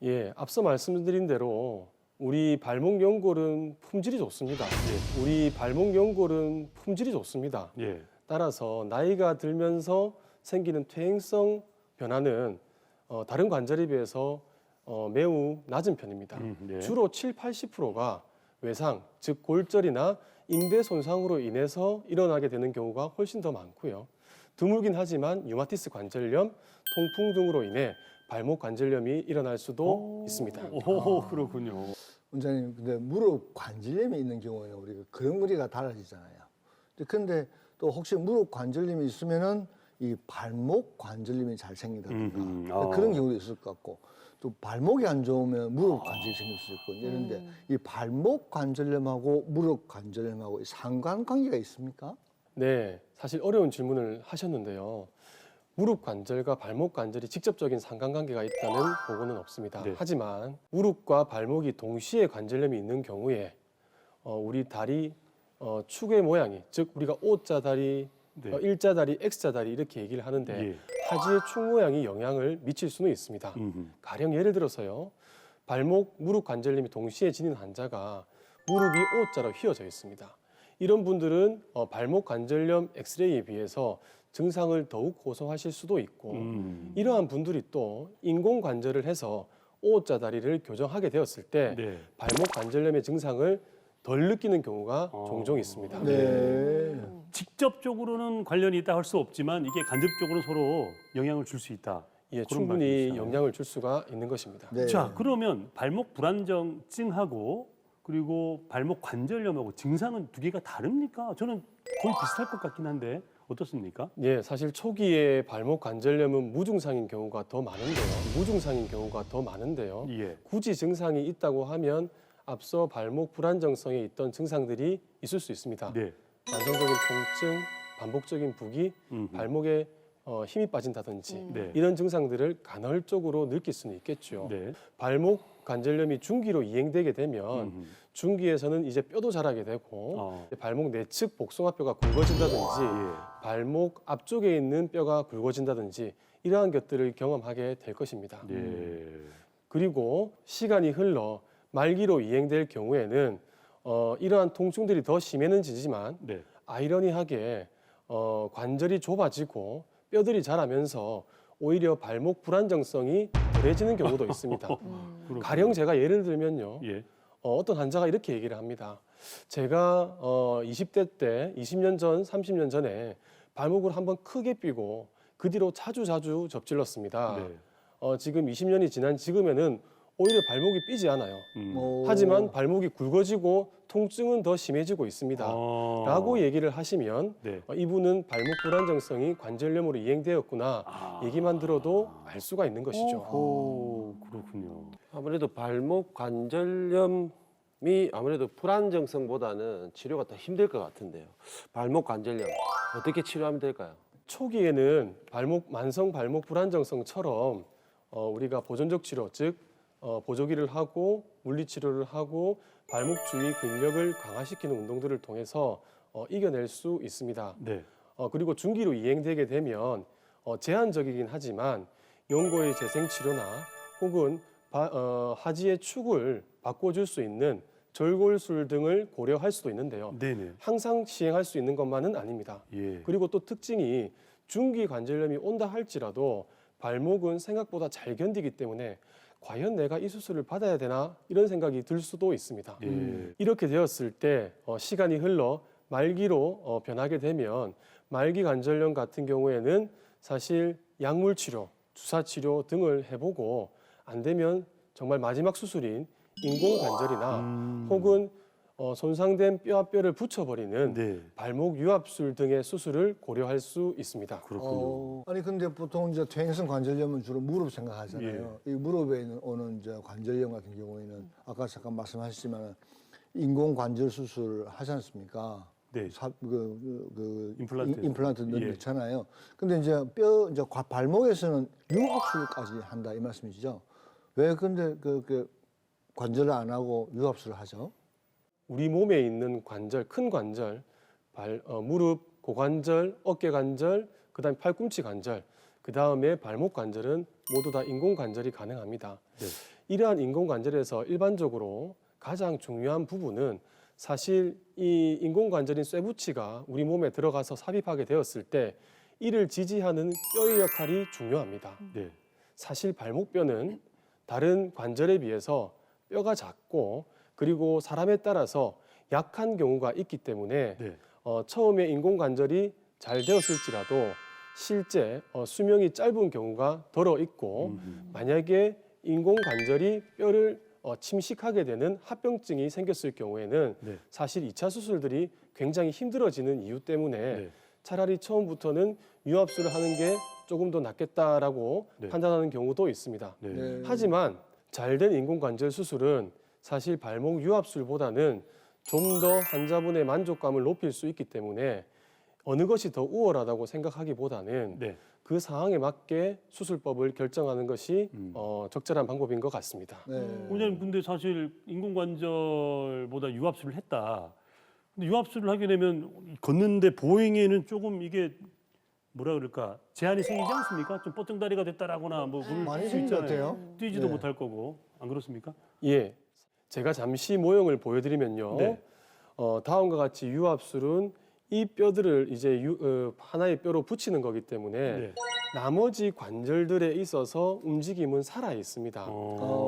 예, 앞서 말씀드린 대로 우리 발목 연골은 품질이 좋습니다. 우리 발목 연골은 품질이 좋습니다. 예. 따라서 나이가 들면서 생기는 퇴행성 변화는 다른 관절에 비해서 매우 낮은 편입니다. 예. 주로 70~80%가 외상, 즉 골절이나 인대 손상으로 인해서 일어나게 되는 경우가 훨씬 더 많고요. 드물긴 하지만 류마티스 관절염, 통풍 등으로 인해 발목 관절염이 일어날 수도 있습니다. 오, 그렇군요. 원장님, 근데 무릎 관절염이 있는 경우에는 우리가 걸음걸이가 달라지잖아요. 근데 또 혹시 무릎 관절염이 있으면은 이 발목 관절염이 잘 생긴다든가 그런 경우도 있을 것 같고, 또 발목이 안 좋으면 무릎 관절이 생길 수 있고 이런데 이 발목 관절염하고 무릎 관절염하고 상관관계가 있습니까? 네, 사실 어려운 질문을 하셨는데요. 무릎 관절과 발목 관절이 직접적인 상관관계가 있다는 보고는 없습니다. 네. 하지만 무릎과 발목이 동시에 관절염이 있는 경우에 우리 다리 축의 모양이, 즉 우리가 O자 다리, 네. 일자 다리, X자 다리 이렇게 얘기를 하는데 예. 하지의 축 모양이 영향을 미칠 수는 있습니다. 가령 예를 들어서요, 발목, 무릎 관절염이 동시에 지닌 환자가 무릎이 O자로 휘어져 있습니다. 이런 분들은 발목 관절염 엑스레이에 비해서 증상을 더욱 고소하실 수도 있고, 이러한 분들이 또 인공 관절을 해서 O자 다리를 교정하게 되었을 때 네. 발목 관절염의 증상을 덜 느끼는 경우가 종종 있습니다. 네. 직접적으로는 관련이 있다 할 수 없지만 이게 간접적으로 서로 영향을 줄 수 있다. 예, 그런 충분히 말씀이시잖아요. 영향을 줄 수가 있는 것입니다. 네. 자, 그러면 발목 불안정증하고 그리고 발목 관절염하고 증상은 두 개가 다릅니까? 저는 거의 비슷할 것 같긴 한데 어떻습니까? 예, 사실 초기에 발목 관절염은 무증상인 경우가 더 많은데요. 예. 굳이 증상이 있다고 하면 앞서 발목 불안정성에 있던 증상들이 있을 수 있습니다. 네. 만성적인 통증, 반복적인 부기, 발목에 힘이 빠진다든지 네. 이런 증상들을 간헐적으로 느낄 수는 있겠죠. 네. 발목 관절염이 중기로 이행되게 되면 중기에서는 이제 뼈도 자라게 되고 발목 내측 복숭아뼈가 굵어진다든지 예. 발목 앞쪽에 있는 뼈가 굵어진다든지 이러한 것들을 경험하게 될 것입니다. 예. 그리고 시간이 흘러 말기로 이행될 경우에는 이러한 통증들이 더 심해지지만 네. 아이러니하게 관절이 좁아지고 뼈들이 자라면서 오히려 발목 불안정성이 덜해지는 경우도 있습니다. 그렇군요. 가령 제가 예를 들면요. 예. 어떤 환자가 이렇게 얘기를 합니다. 제가 20대 때 20년 전, 30년 전에 발목을 한번 크게 삐고 그 뒤로 자주 접질렀습니다. 네. 지금 20년이 지난 지금에는 오히려 발목이 삐지 않아요. 오. 하지만 발목이 굵어지고 통증은 더 심해지고 있습니다. 아. 라고 얘기를 하시면 네. 이분은 발목 불안정성이 관절염으로 이행되었구나 얘기만 들어도 알 수가 있는 것이죠. 오, 그렇군요. 아무래도 발목 관절염이 아무래도 불안정성보다는 치료가 더 힘들 것 같은데요. 발목 관절염 어떻게 치료하면 될까요? 초기에는 만성 발목 불안정성처럼 우리가 보존적 치료, 즉 보조기를 하고 물리치료를 하고 발목 주위 근력을 강화시키는 운동들을 통해서 이겨낼 수 있습니다. 네. 그리고 중기로 이행되게 되면 제한적이긴 하지만 연골의 재생 치료나 혹은 하지의 축을 바꿔줄 수 있는 절골술 등을 고려할 수도 있는데요. 네네. 항상 시행할 수 있는 것만은 아닙니다. 예. 그리고 또 특징이 중기 관절염이 온다 할지라도 발목은 생각보다 잘 견디기 때문에 과연 내가 이 수술을 받아야 되나 이런 생각이 들 수도 있습니다. 예. 이렇게 되었을 때 시간이 흘러 말기로 변하게 되면 말기 관절염 같은 경우에는 사실 약물 치료, 주사 치료 등을 해보고 안 되면 정말 마지막 수술인 인공 관절이나 혹은 손상된 뼈와 뼈를 붙여버리는 네. 발목 유압술 등의 수술을 고려할 수 있습니다. 그렇군요. 아니 근데 보통 이제 퇴행성 관절염은 주로 무릎 생각하잖아요. 이 무릎에 오는 이제 관절염 같은 경우에는 아까 잠깐 말씀하셨지만 인공 관절 수술 하지 않습니까? 네. 임플란트 임플란트. 넣잖아요. 근데 이제 발목에서는 유압술까지 한다 이 말씀이시죠? 왜 근데 그 관절을 안 하고 유압술을 하죠? 우리 몸에 있는 관절, 큰 관절, 무릎, 고관절, 어깨 관절, 그다음에 팔꿈치 관절, 그다음에 발목 관절은 모두 다 인공 관절이 가능합니다. 네. 이러한 인공관절에서 일반적으로 가장 중요한 부분은 사실 이 인공관절인 쇠붙이가 우리 몸에 들어가서 삽입하게 되었을 때 이를 지지하는 뼈의 역할이 중요합니다. 네. 사실 발목뼈는 다른 관절에 비해서 뼈가 작고 그리고 사람에 따라서 약한 경우가 있기 때문에 네. 처음에 인공관절이 잘 되었을지라도 실제 수명이 짧은 경우가 덜어 있고 만약에 인공관절이 뼈를 침식하게 되는 합병증이 생겼을 경우에는 네. 사실 2차 수술들이 굉장히 힘들어지는 이유 때문에 네. 차라리 처음부터는 유압술을 하는 게 조금 더 낫겠다라고 네. 판단하는 경우도 있습니다. 네. 네. 하지만 잘된 인공관절 수술은 사실 발목 유압술보다는 좀 더 환자분의 만족감을 높일 수 있기 때문에 어느 것이 더 우월하다고 생각하기보다는 네. 그 상황에 맞게 수술법을 결정하는 것이 음. 적절한 방법인 것 같습니다. 네. 원장님 근데 사실 인공관절보다 유압술을 했다. 근데 유압술을 하게 되면 걷는데 보행에는 조금 이게 뭐라 그럴까 제한이 생기지 않습니까? 좀 뻗정다리가 됐다라거나 뭐 그럴 많이 수 생긴 것 있잖아요. 같아요. 뛰지도 네. 못할 거고 안 그렇습니까? 예, 제가 잠시 모형을 보여드리면요. 네. 다음과 같이 유압술은 이 뼈들을 이제 하나의 뼈로 붙이는 거기 때문에 네. 나머지 관절들에 있어서 움직임은 살아 있습니다.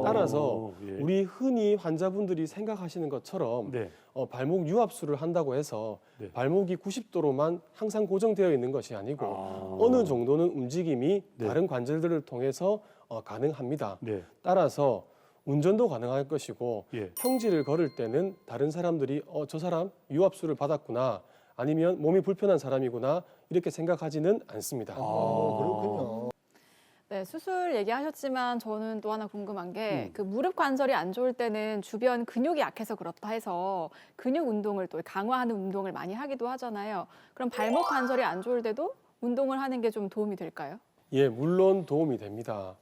따라서 예. 우리 흔히 환자분들이 생각하시는 것처럼 네. 발목 유압술을 한다고 해서 네. 발목이 90도로만 항상 고정되어 있는 것이 아니고 아. 어느 정도는 움직임이 네. 다른 관절들을 통해서 가능합니다. 네. 따라서 운전도 가능할 것이고 예. 평지를 걸을 때는 다른 사람들이 저 사람 유압술을 받았구나 아니면 몸이 불편한 사람이구나 이렇게 생각하지는 않습니다. 그렇군요. 네, 수술 얘기하셨지만 저는 또 하나 궁금한 게 그 무릎 관절이 안 좋을 때는 주변 근육이 약해서 그렇다 해서 근육 운동을 또 강화하는 운동을 많이 하기도 하잖아요. 그럼 발목 관절이 안 좋을 때도 운동을 하는 게 좀 도움이 될까요? 예, 물론 도움이 됩니다.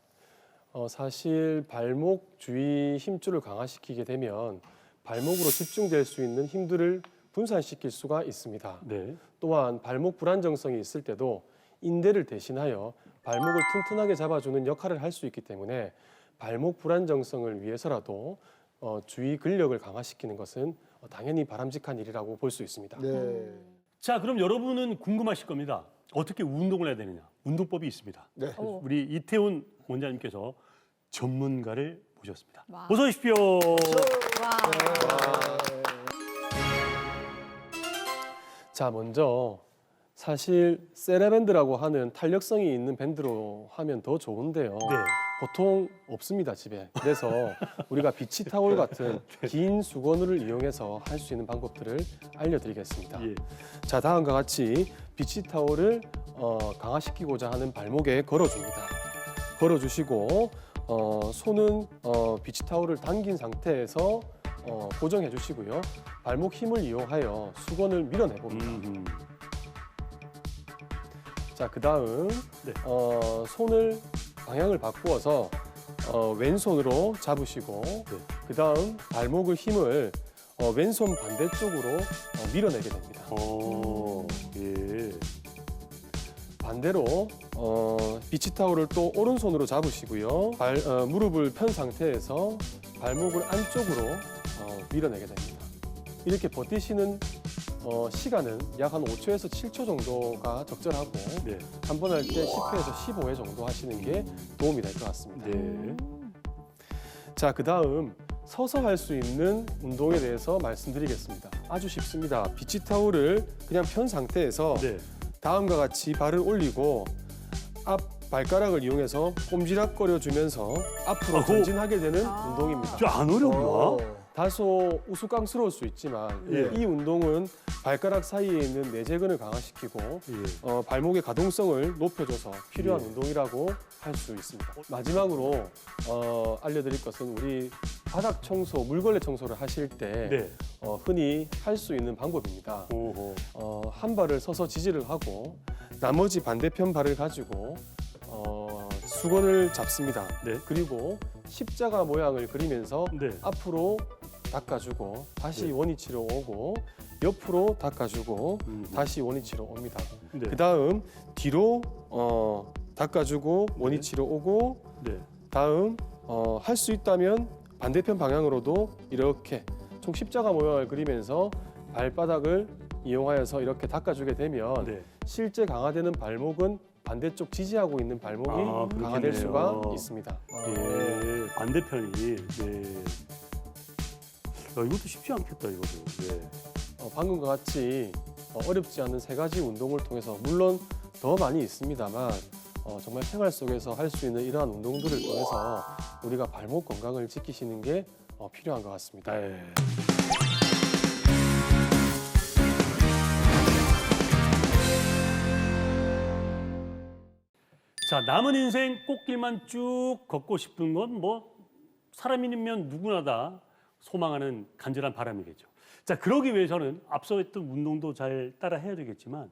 사실 발목 주위 힘줄을 강화시키게 되면 발목으로 집중될 수 있는 힘들을 분산시킬 수가 있습니다. 네. 또한 발목 불안정성이 있을 때도 인대를 대신하여 발목을 튼튼하게 잡아주는 역할을 할 수 있기 때문에 발목 불안정성을 위해서라도 주위 근력을 강화시키는 것은 당연히 바람직한 일이라고 볼 수 있습니다. 네. 자, 그럼 여러분은 궁금하실 겁니다. 어떻게 운동을 해야 되느냐? 운동법이 있습니다. 네. 오. 우리 이태훈 원장님께서 전문가를 모셨습니다. 와. 어서 오십시오. 와. 자, 먼저 사실 세라밴드라고 하는 탄력성이 있는 밴드로 하면 더 좋은데요. 네. 보통 없습니다, 집에. 그래서 우리가 비치 타올 같은 긴 수건을 이용해서 할 수 있는 방법들을 알려드리겠습니다. 예. 자, 다음과 같이 비치 타올을 강화시키고자 하는 발목에 걸어줍니다. 걸어주시고 손은 비치 타올을 당긴 상태에서 고정해 주시고요. 발목 힘을 이용하여 수건을 밀어내 봅니다. 자, 그 다음 네. 손을 방향을 바꾸어서 왼손으로 잡으시고 그 다음 발목을 힘을 왼손 반대쪽으로 밀어내게 됩니다. 예. 반대로 비치타올을 또 오른손으로 잡으시고요. 무릎을 편 상태에서 발목을 안쪽으로 밀어내게 됩니다. 이렇게 버티시는 시간은 약 한 5초에서 7초 정도가 적절하고 네. 한 번 할 때 10회에서 15회 정도 하시는 게 도움이 될 것 같습니다. 네. 자, 그 다음 서서 할 수 있는 운동에 대해서 말씀드리겠습니다. 아주 쉽습니다. 비치타올을 그냥 편 상태에서 네. 다음과 같이 발을 올리고 앞 발가락을 이용해서 꼼지락거려 주면서 앞으로 아이고. 전진하게 되는 운동입니다. 저 안 어렵나? 다소 우스꽝스러울 수 있지만 예. 이 운동은 발가락 사이에 있는 내재근을 강화시키고 예. 발목의 가동성을 높여줘서 필요한 예. 운동이라고 할 수 있습니다. 마지막으로 알려드릴 것은 우리 바닥 청소, 물걸레 청소를 하실 때 네. 흔히 할 수 있는 방법입니다. 오호. 한 발을 서서 지지를 하고 나머지 반대편 발을 가지고 수건을 잡습니다. 네. 그리고 십자가 모양을 그리면서 네. 앞으로 닦아주고 다시 네. 원위치로 오고 옆으로 닦아주고 음. 다시 원위치로 옵니다. 네. 그 다음 뒤로 닦아주고 원위치로 오고 네. 다음 할 수 있다면 반대편 방향으로도 이렇게 총 십자가 모양을 그리면서 발바닥을 이용하여서 이렇게 닦아주게 되면 네. 실제 강화되는 발목은 반대쪽 지지하고 있는 발목이 강화될 그렇겠네요. 수가 있습니다. 예, 반대편이. 네. 이것도 쉽지 않겠다, 이것도. 예. 방금과 같이 어렵지 않은 세 가지 운동을 통해서 물론 더 많이 있습니다만 정말 생활 속에서 할 수 있는 이러한 운동들을 통해서 우리가 발목 건강을 지키시는 게 필요한 것 같습니다. 네. 자, 남은 인생 꽃길만 쭉 걷고 싶은 건 뭐 사람이면 누구나 다 소망하는 간절한 바람이겠죠. 자, 그러기 위해서는 앞서 했던 운동도 잘 따라 해야 되겠지만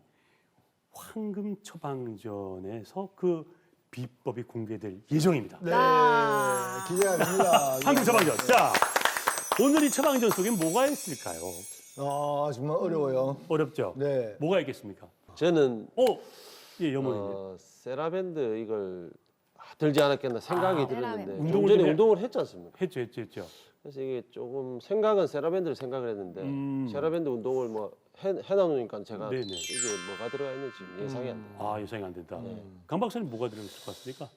황금 처방전에서 그 비법이 공개될 예정입니다. 네, 아. 기대가 됩니다. 황금 처방전. 자, 오늘 이 처방전 속에 뭐가 있을까요? 정말 어려워요. 어렵죠? 네. 뭐가 있겠습니까? 저는 예, 여모님. 세라밴드 이걸 들지 않았겠나 생각이 들었는데 세라밴드. 좀 운동을 전에 좀 운동을 했지 않습니까? 했죠. 그래서 이게 조금 생각은 세라밴드를 생각을 했는데 세라밴드 운동을 뭐 해놔놓으니까 제가 네네. 이게 뭐가 들어가 있는지 예상이 안 돼요. 아, 예상이 안 된다. 강 박사님 뭐가 들어있을 것 같습니까?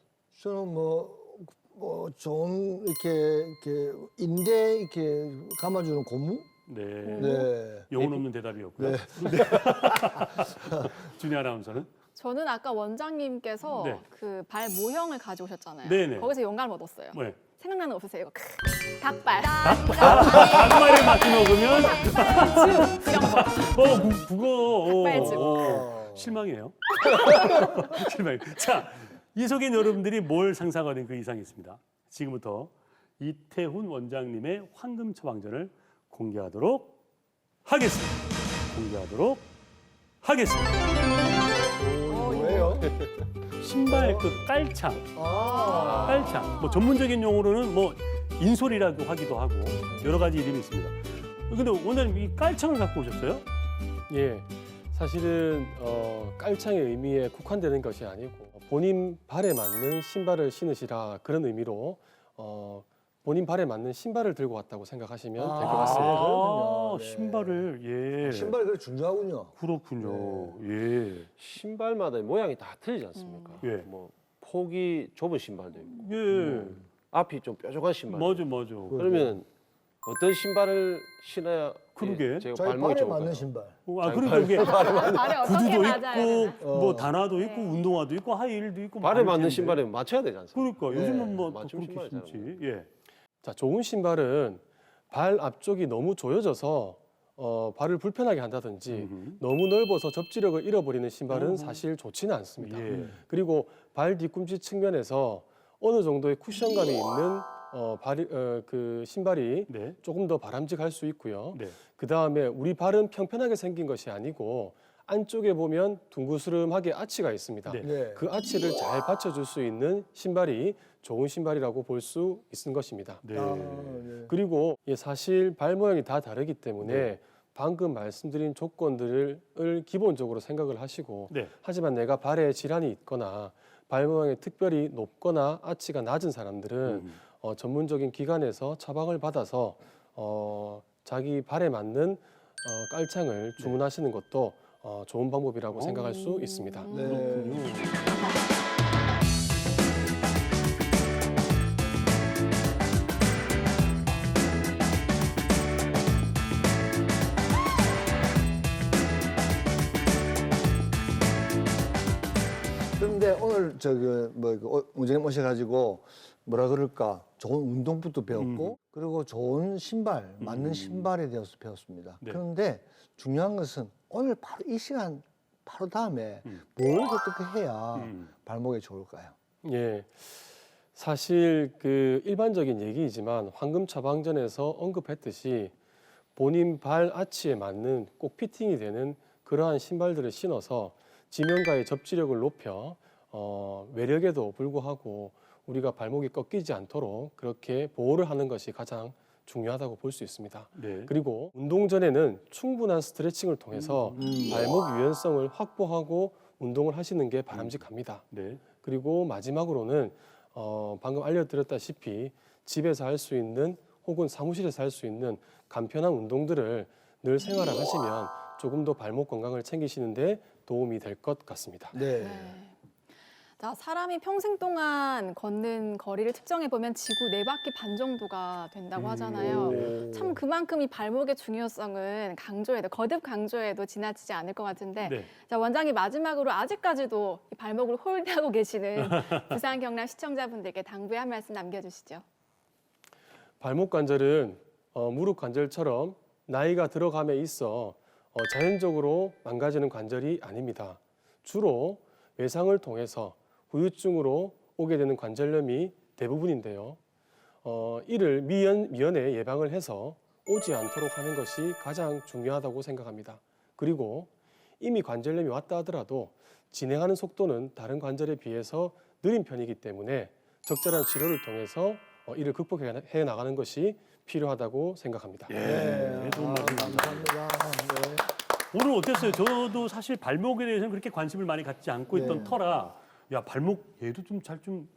저는 뭐 좋은 이렇게 인대 이렇게 감아주는 고무? 네. 네. 영혼 없는 대답이었고요. 네. 준희 아나운서는? 저는 아까 원장님께서 네. 그 발 모형을 가져오셨잖아요. 네네. 거기서 영감을 얻었어요. 네. 생각나는 거 없으세요? 이거 닭발. 닭발에 맞게 먹으면 이런 거. 그거 닭발즙. 실망이에요. 실망. 자, 이 속엔 여러분들이 뭘 상상하는 그 이상이 있습니다. 지금부터 이태훈 원장님의 황금 처방전을 공개하도록 하겠습니다. 뭐예요? 신발 그 깔창. 뭐 전문적인 용어로는 뭐 인솔이라고 하기도 하고 여러 가지 이름이 있습니다. 근데 원장님 이 깔창을 갖고 오셨어요? 예, 사실은 깔창의 의미에 국한되는 것이 아니고 본인 발에 맞는 신발을 신으시라 그런 의미로 본인 발에 맞는 신발을 들고 왔다고 생각하시면 될 것 같습니다. 그렇군요. 네. 신발을 예. 신발이 그래 중요하군요. 그렇군요. 예. 신발마다 모양이 다 틀리지 않습니까? 예. 뭐 폭이 좁은 신발도 있고 예. 앞이 좀 뾰족한 신발도 맞아. 있고 그러면 어떤 신발을 신어야 그러게. 제가 자기 발목이 발에 좋을까요? 맞는 신발. 그러니까 이게 발에 어떻게 구두도 맞아요? 있고 뭐 단화도 있고 운동화도 있고 하이힐도 있고 발에 많을 맞는 텐데. 신발에 맞춰야 되지 않습니까? 그러니까 요즘은 뭐 맞춤 그렇게 신발이잖아요. 신지. 예. 자, 좋은 신발은 발 앞쪽이 너무 조여져서 발을 불편하게 한다든지 너무 넓어서 접지력을 잃어버리는 신발은 사실 좋지는 않습니다. 예. 그리고 발 뒤꿈치 측면에서 어느 정도의 쿠션감이 있는 그 신발이 네. 조금 더 바람직할 수 있고요. 네. 그 다음에 우리 발은 평평하게 생긴 것이 아니고 안쪽에 보면 둥그스름하게 아치가 있습니다. 네. 네. 그 아치를 잘 받쳐줄 수 있는 신발이 좋은 신발이라고 볼 수 있는 것입니다. 네. 네. 그리고 사실 발 모양이 다 다르기 때문에 네. 방금 말씀드린 조건들을 기본적으로 생각을 하시고 네. 하지만 내가 발에 질환이 있거나 발 모양이 특별히 높거나 아치가 낮은 사람들은 전문적인 기관에서 처방을 받아서 자기 발에 맞는 깔창을 주문하시는 것도 좋은 방법이라고 생각할 수 있습니다. 네. 그런데 오늘 원장님 오셔가지고 뭐라 그럴까 좋은 운동부터 배웠고 그리고 좋은 신발 맞는 신발에 대해서 배웠습니다. 네. 그런데 중요한 것은 오늘 바로 이 시간 바로 다음에 뭘 어떻게 해야 발목에 좋을까요? 예, 사실 그 일반적인 얘기이지만 황금 처방전에서 언급했듯이 본인 발 아치에 맞는 꼭 피팅이 되는 그러한 신발들을 신어서 지면과의 접지력을 높여 외력에도 불구하고 우리가 발목이 꺾이지 않도록 그렇게 보호를 하는 것이 가장 중요하다고 볼 수 있습니다. 네. 그리고 운동 전에는 충분한 스트레칭을 통해서 발목 유연성을 확보하고 운동을 하시는 게 바람직합니다. 네. 그리고 마지막으로는 방금 알려드렸다시피 집에서 할 수 있는 혹은 사무실에서 할 수 있는 간편한 운동들을 늘 생활화하시면 조금 더 발목 건강을 챙기시는 데 도움이 될 것 같습니다. 네. 네. 자, 사람이 평생 동안 걷는 거리를 측정해 보면 지구 4바퀴 반 정도가 된다고 하잖아요. 네. 참 그만큼 이 발목의 중요성은 강조해도 거듭 강조해도 지나치지 않을 것 같은데 네. 자, 원장님 마지막으로 아직까지도 이 발목을 홀대하고 계시는 부산 경남 시청자분들께 당부의 한 말씀 남겨주시죠. 발목 관절은 무릎 관절처럼 나이가 들어감에 있어 자연적으로 망가지는 관절이 아닙니다. 주로 외상을 통해서 후유증으로 오게 되는 관절염이 대부분인데요. 이를 미연에 예방을 해서 오지 않도록 하는 것이 가장 중요하다고 생각합니다. 그리고 이미 관절염이 왔다 하더라도 진행하는 속도는 다른 관절에 비해서 느린 편이기 때문에 적절한 치료를 통해서 이를 극복해 나가는 것이 필요하다고 생각합니다. 예, 좋은 말씀 감사합니다. 감사합니다. 네. 오늘 어땠어요? 저도 사실 발목에 대해서는 그렇게 관심을 많이 갖지 않고 있던 네. 터라 야 발목 얘도 좀 잘 좀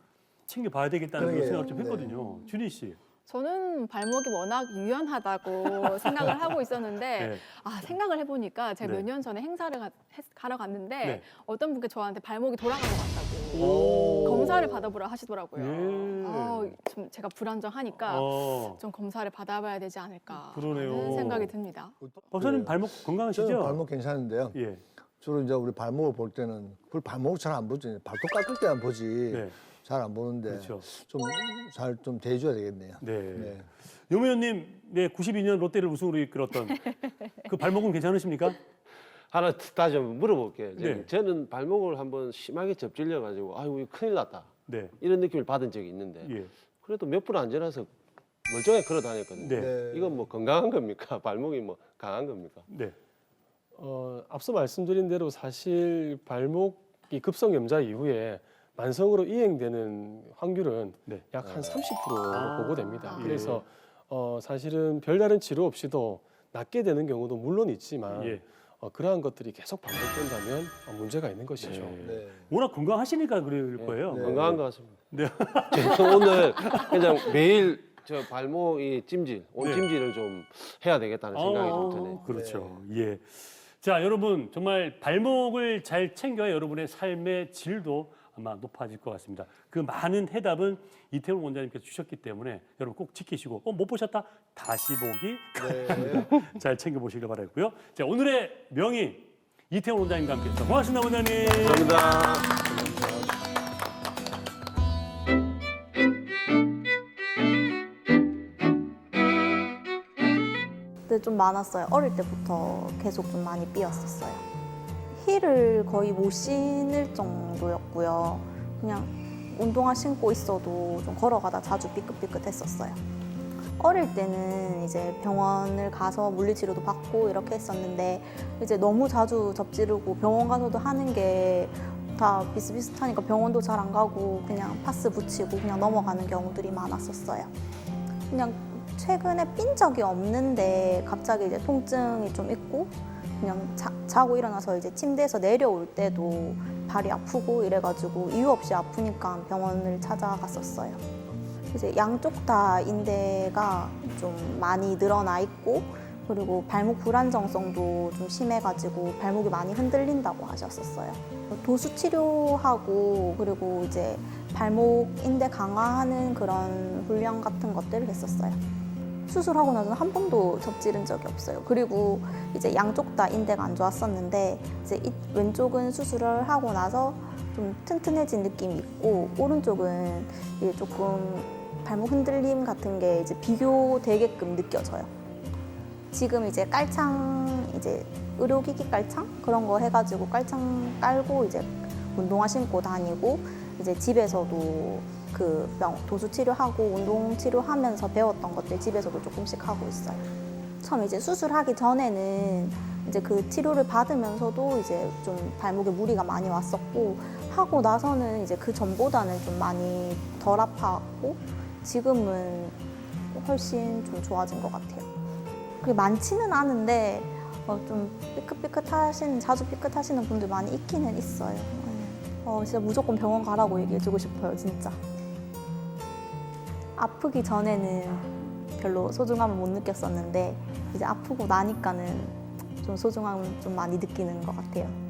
챙겨봐야 되겠다는 그런 그러게요. 생각을 좀 했거든요. 준희 씨. 저는 발목이 워낙 유연하다고 생각을 하고 있었는데 네. 생각을 해보니까 제가 네. 몇 년 전에 행사를 가러 갔는데 네. 어떤 분께 저한테 발목이 돌아간 것 같다고 오. 검사를 받아보라 하시더라고요. 예. 좀 제가 불안정하니까 좀 검사를 받아봐야 되지 않을까 그러네요. 하는 생각이 듭니다. 박사님 네. 발목 건강하시죠? 저는 발목 괜찮은데요. 예. 주로 이제 우리 발목을 볼 때는 그 발목을 잘 안 보죠. 발톱 깎을 때만 보지 네. 잘 안 보는데 그렇죠. 좀 잘 좀 대해줘야 되겠네요. 네. 네. 요미연님, 네 92년 롯데를 우승으로 이끌었던 그 발목은 괜찮으십니까? 하나 다시 한번 물어볼게요. 네. 저는 발목을 한번 심하게 접질려 가지고 아이고 이거 큰일 났다 네. 이런 느낌을 받은 적이 있는데 예. 그래도 몇 분 안 지나서 멀쩡하게 걸어 다녔거든요. 네. 네. 이건 뭐 건강한 겁니까? 발목이 뭐 강한 겁니까? 네. 앞서 말씀드린 대로 사실 발목이 급성 염좌 이후에 만성으로 이행되는 확률은 네. 약 한 30%로 보고됩니다. 아. 그래서 사실은 별다른 치료 없이도 낫게 되는 경우도 물론 있지만 예. 그러한 것들이 계속 반복된다면 문제가 있는 것이죠. 네. 네. 워낙 건강하시니까 그럴 거예요. 네. 건강한 것 같습니다. 네. 저는 오늘 그냥 매일 저 발목이 찜질, 네. 온찜질을 좀 해야 되겠다는 생각이 좀 드네요. 그렇죠. 예. 자, 여러분 정말 발목을 잘 챙겨야 여러분의 삶의 질도 아마 높아질 것 같습니다. 그 많은 해답은 이태원 원장님께서 주셨기 때문에 여러분 꼭 지키시고 못 보셨다 다시 보기 네. 잘 챙겨보시길 바라고요. 자, 오늘의 명의 이태원 원장님과 함께했습니다. 고맙습니다, 원장님. 감사합니다. 네, 좀 많았어요. 어릴 때부터 계속 좀 많이 삐었었어요. 힐을 거의 못 신을 정도였고요. 그냥 운동화 신고 있어도 좀 걸어가다 자주 삐끗삐끗했었어요. 어릴 때는 이제 병원을 가서 물리치료도 받고 이렇게 했었는데 이제 너무 자주 접지르고 병원 가서도 하는 게 다 비슷비슷하니까 병원도 잘 안 가고 그냥 파스 붙이고 그냥 넘어가는 경우들이 많았었어요. 그냥 최근에 삔 적이 없는데 갑자기 이제 통증이 좀 있고 그냥 자고 일어나서 이제 침대에서 내려올 때도 발이 아프고 이래가지고 이유 없이 아프니까 병원을 찾아갔었어요. 이제 양쪽 다 인대가 좀 많이 늘어나 있고 그리고 발목 불안정성도 좀 심해가지고 발목이 많이 흔들린다고 하셨었어요. 도수 치료하고 그리고 이제 발목 인대 강화하는 그런 훈련 같은 것들을 했었어요. 수술하고 나서는 한 번도 접지른 적이 없어요. 그리고 이제 양쪽 다 인대가 안 좋았었는데 이제 왼쪽은 수술을 하고 나서 좀 튼튼해진 느낌이 있고 오른쪽은 이제 조금 발목 흔들림 같은 게 이제 비교되게끔 느껴져요. 지금 이제 깔창 이제 의료기기 깔창 그런 거 해가지고 깔창 깔고 이제 운동화 신고 다니고 이제 집에서도 그 도수 치료하고 운동 치료하면서 배웠던 것들 집에서도 조금씩 하고 있어요. 처음 이제 수술하기 전에는 이제 그 치료를 받으면서도 이제 좀 발목에 무리가 많이 왔었고 하고 나서는 이제 그 전보다는 좀 많이 덜 아팠고 지금은 훨씬 좀 좋아진 것 같아요. 그게 많지는 않은데 좀 자주 삐끗하시는 분들 많이 있기는 있어요. 진짜 무조건 병원 가라고 얘기해주고 싶어요, 진짜. 아프기 전에는 별로 소중함을 못 느꼈었는데 이제 아프고 나니까는 좀 소중함을 좀 많이 느끼는 것 같아요.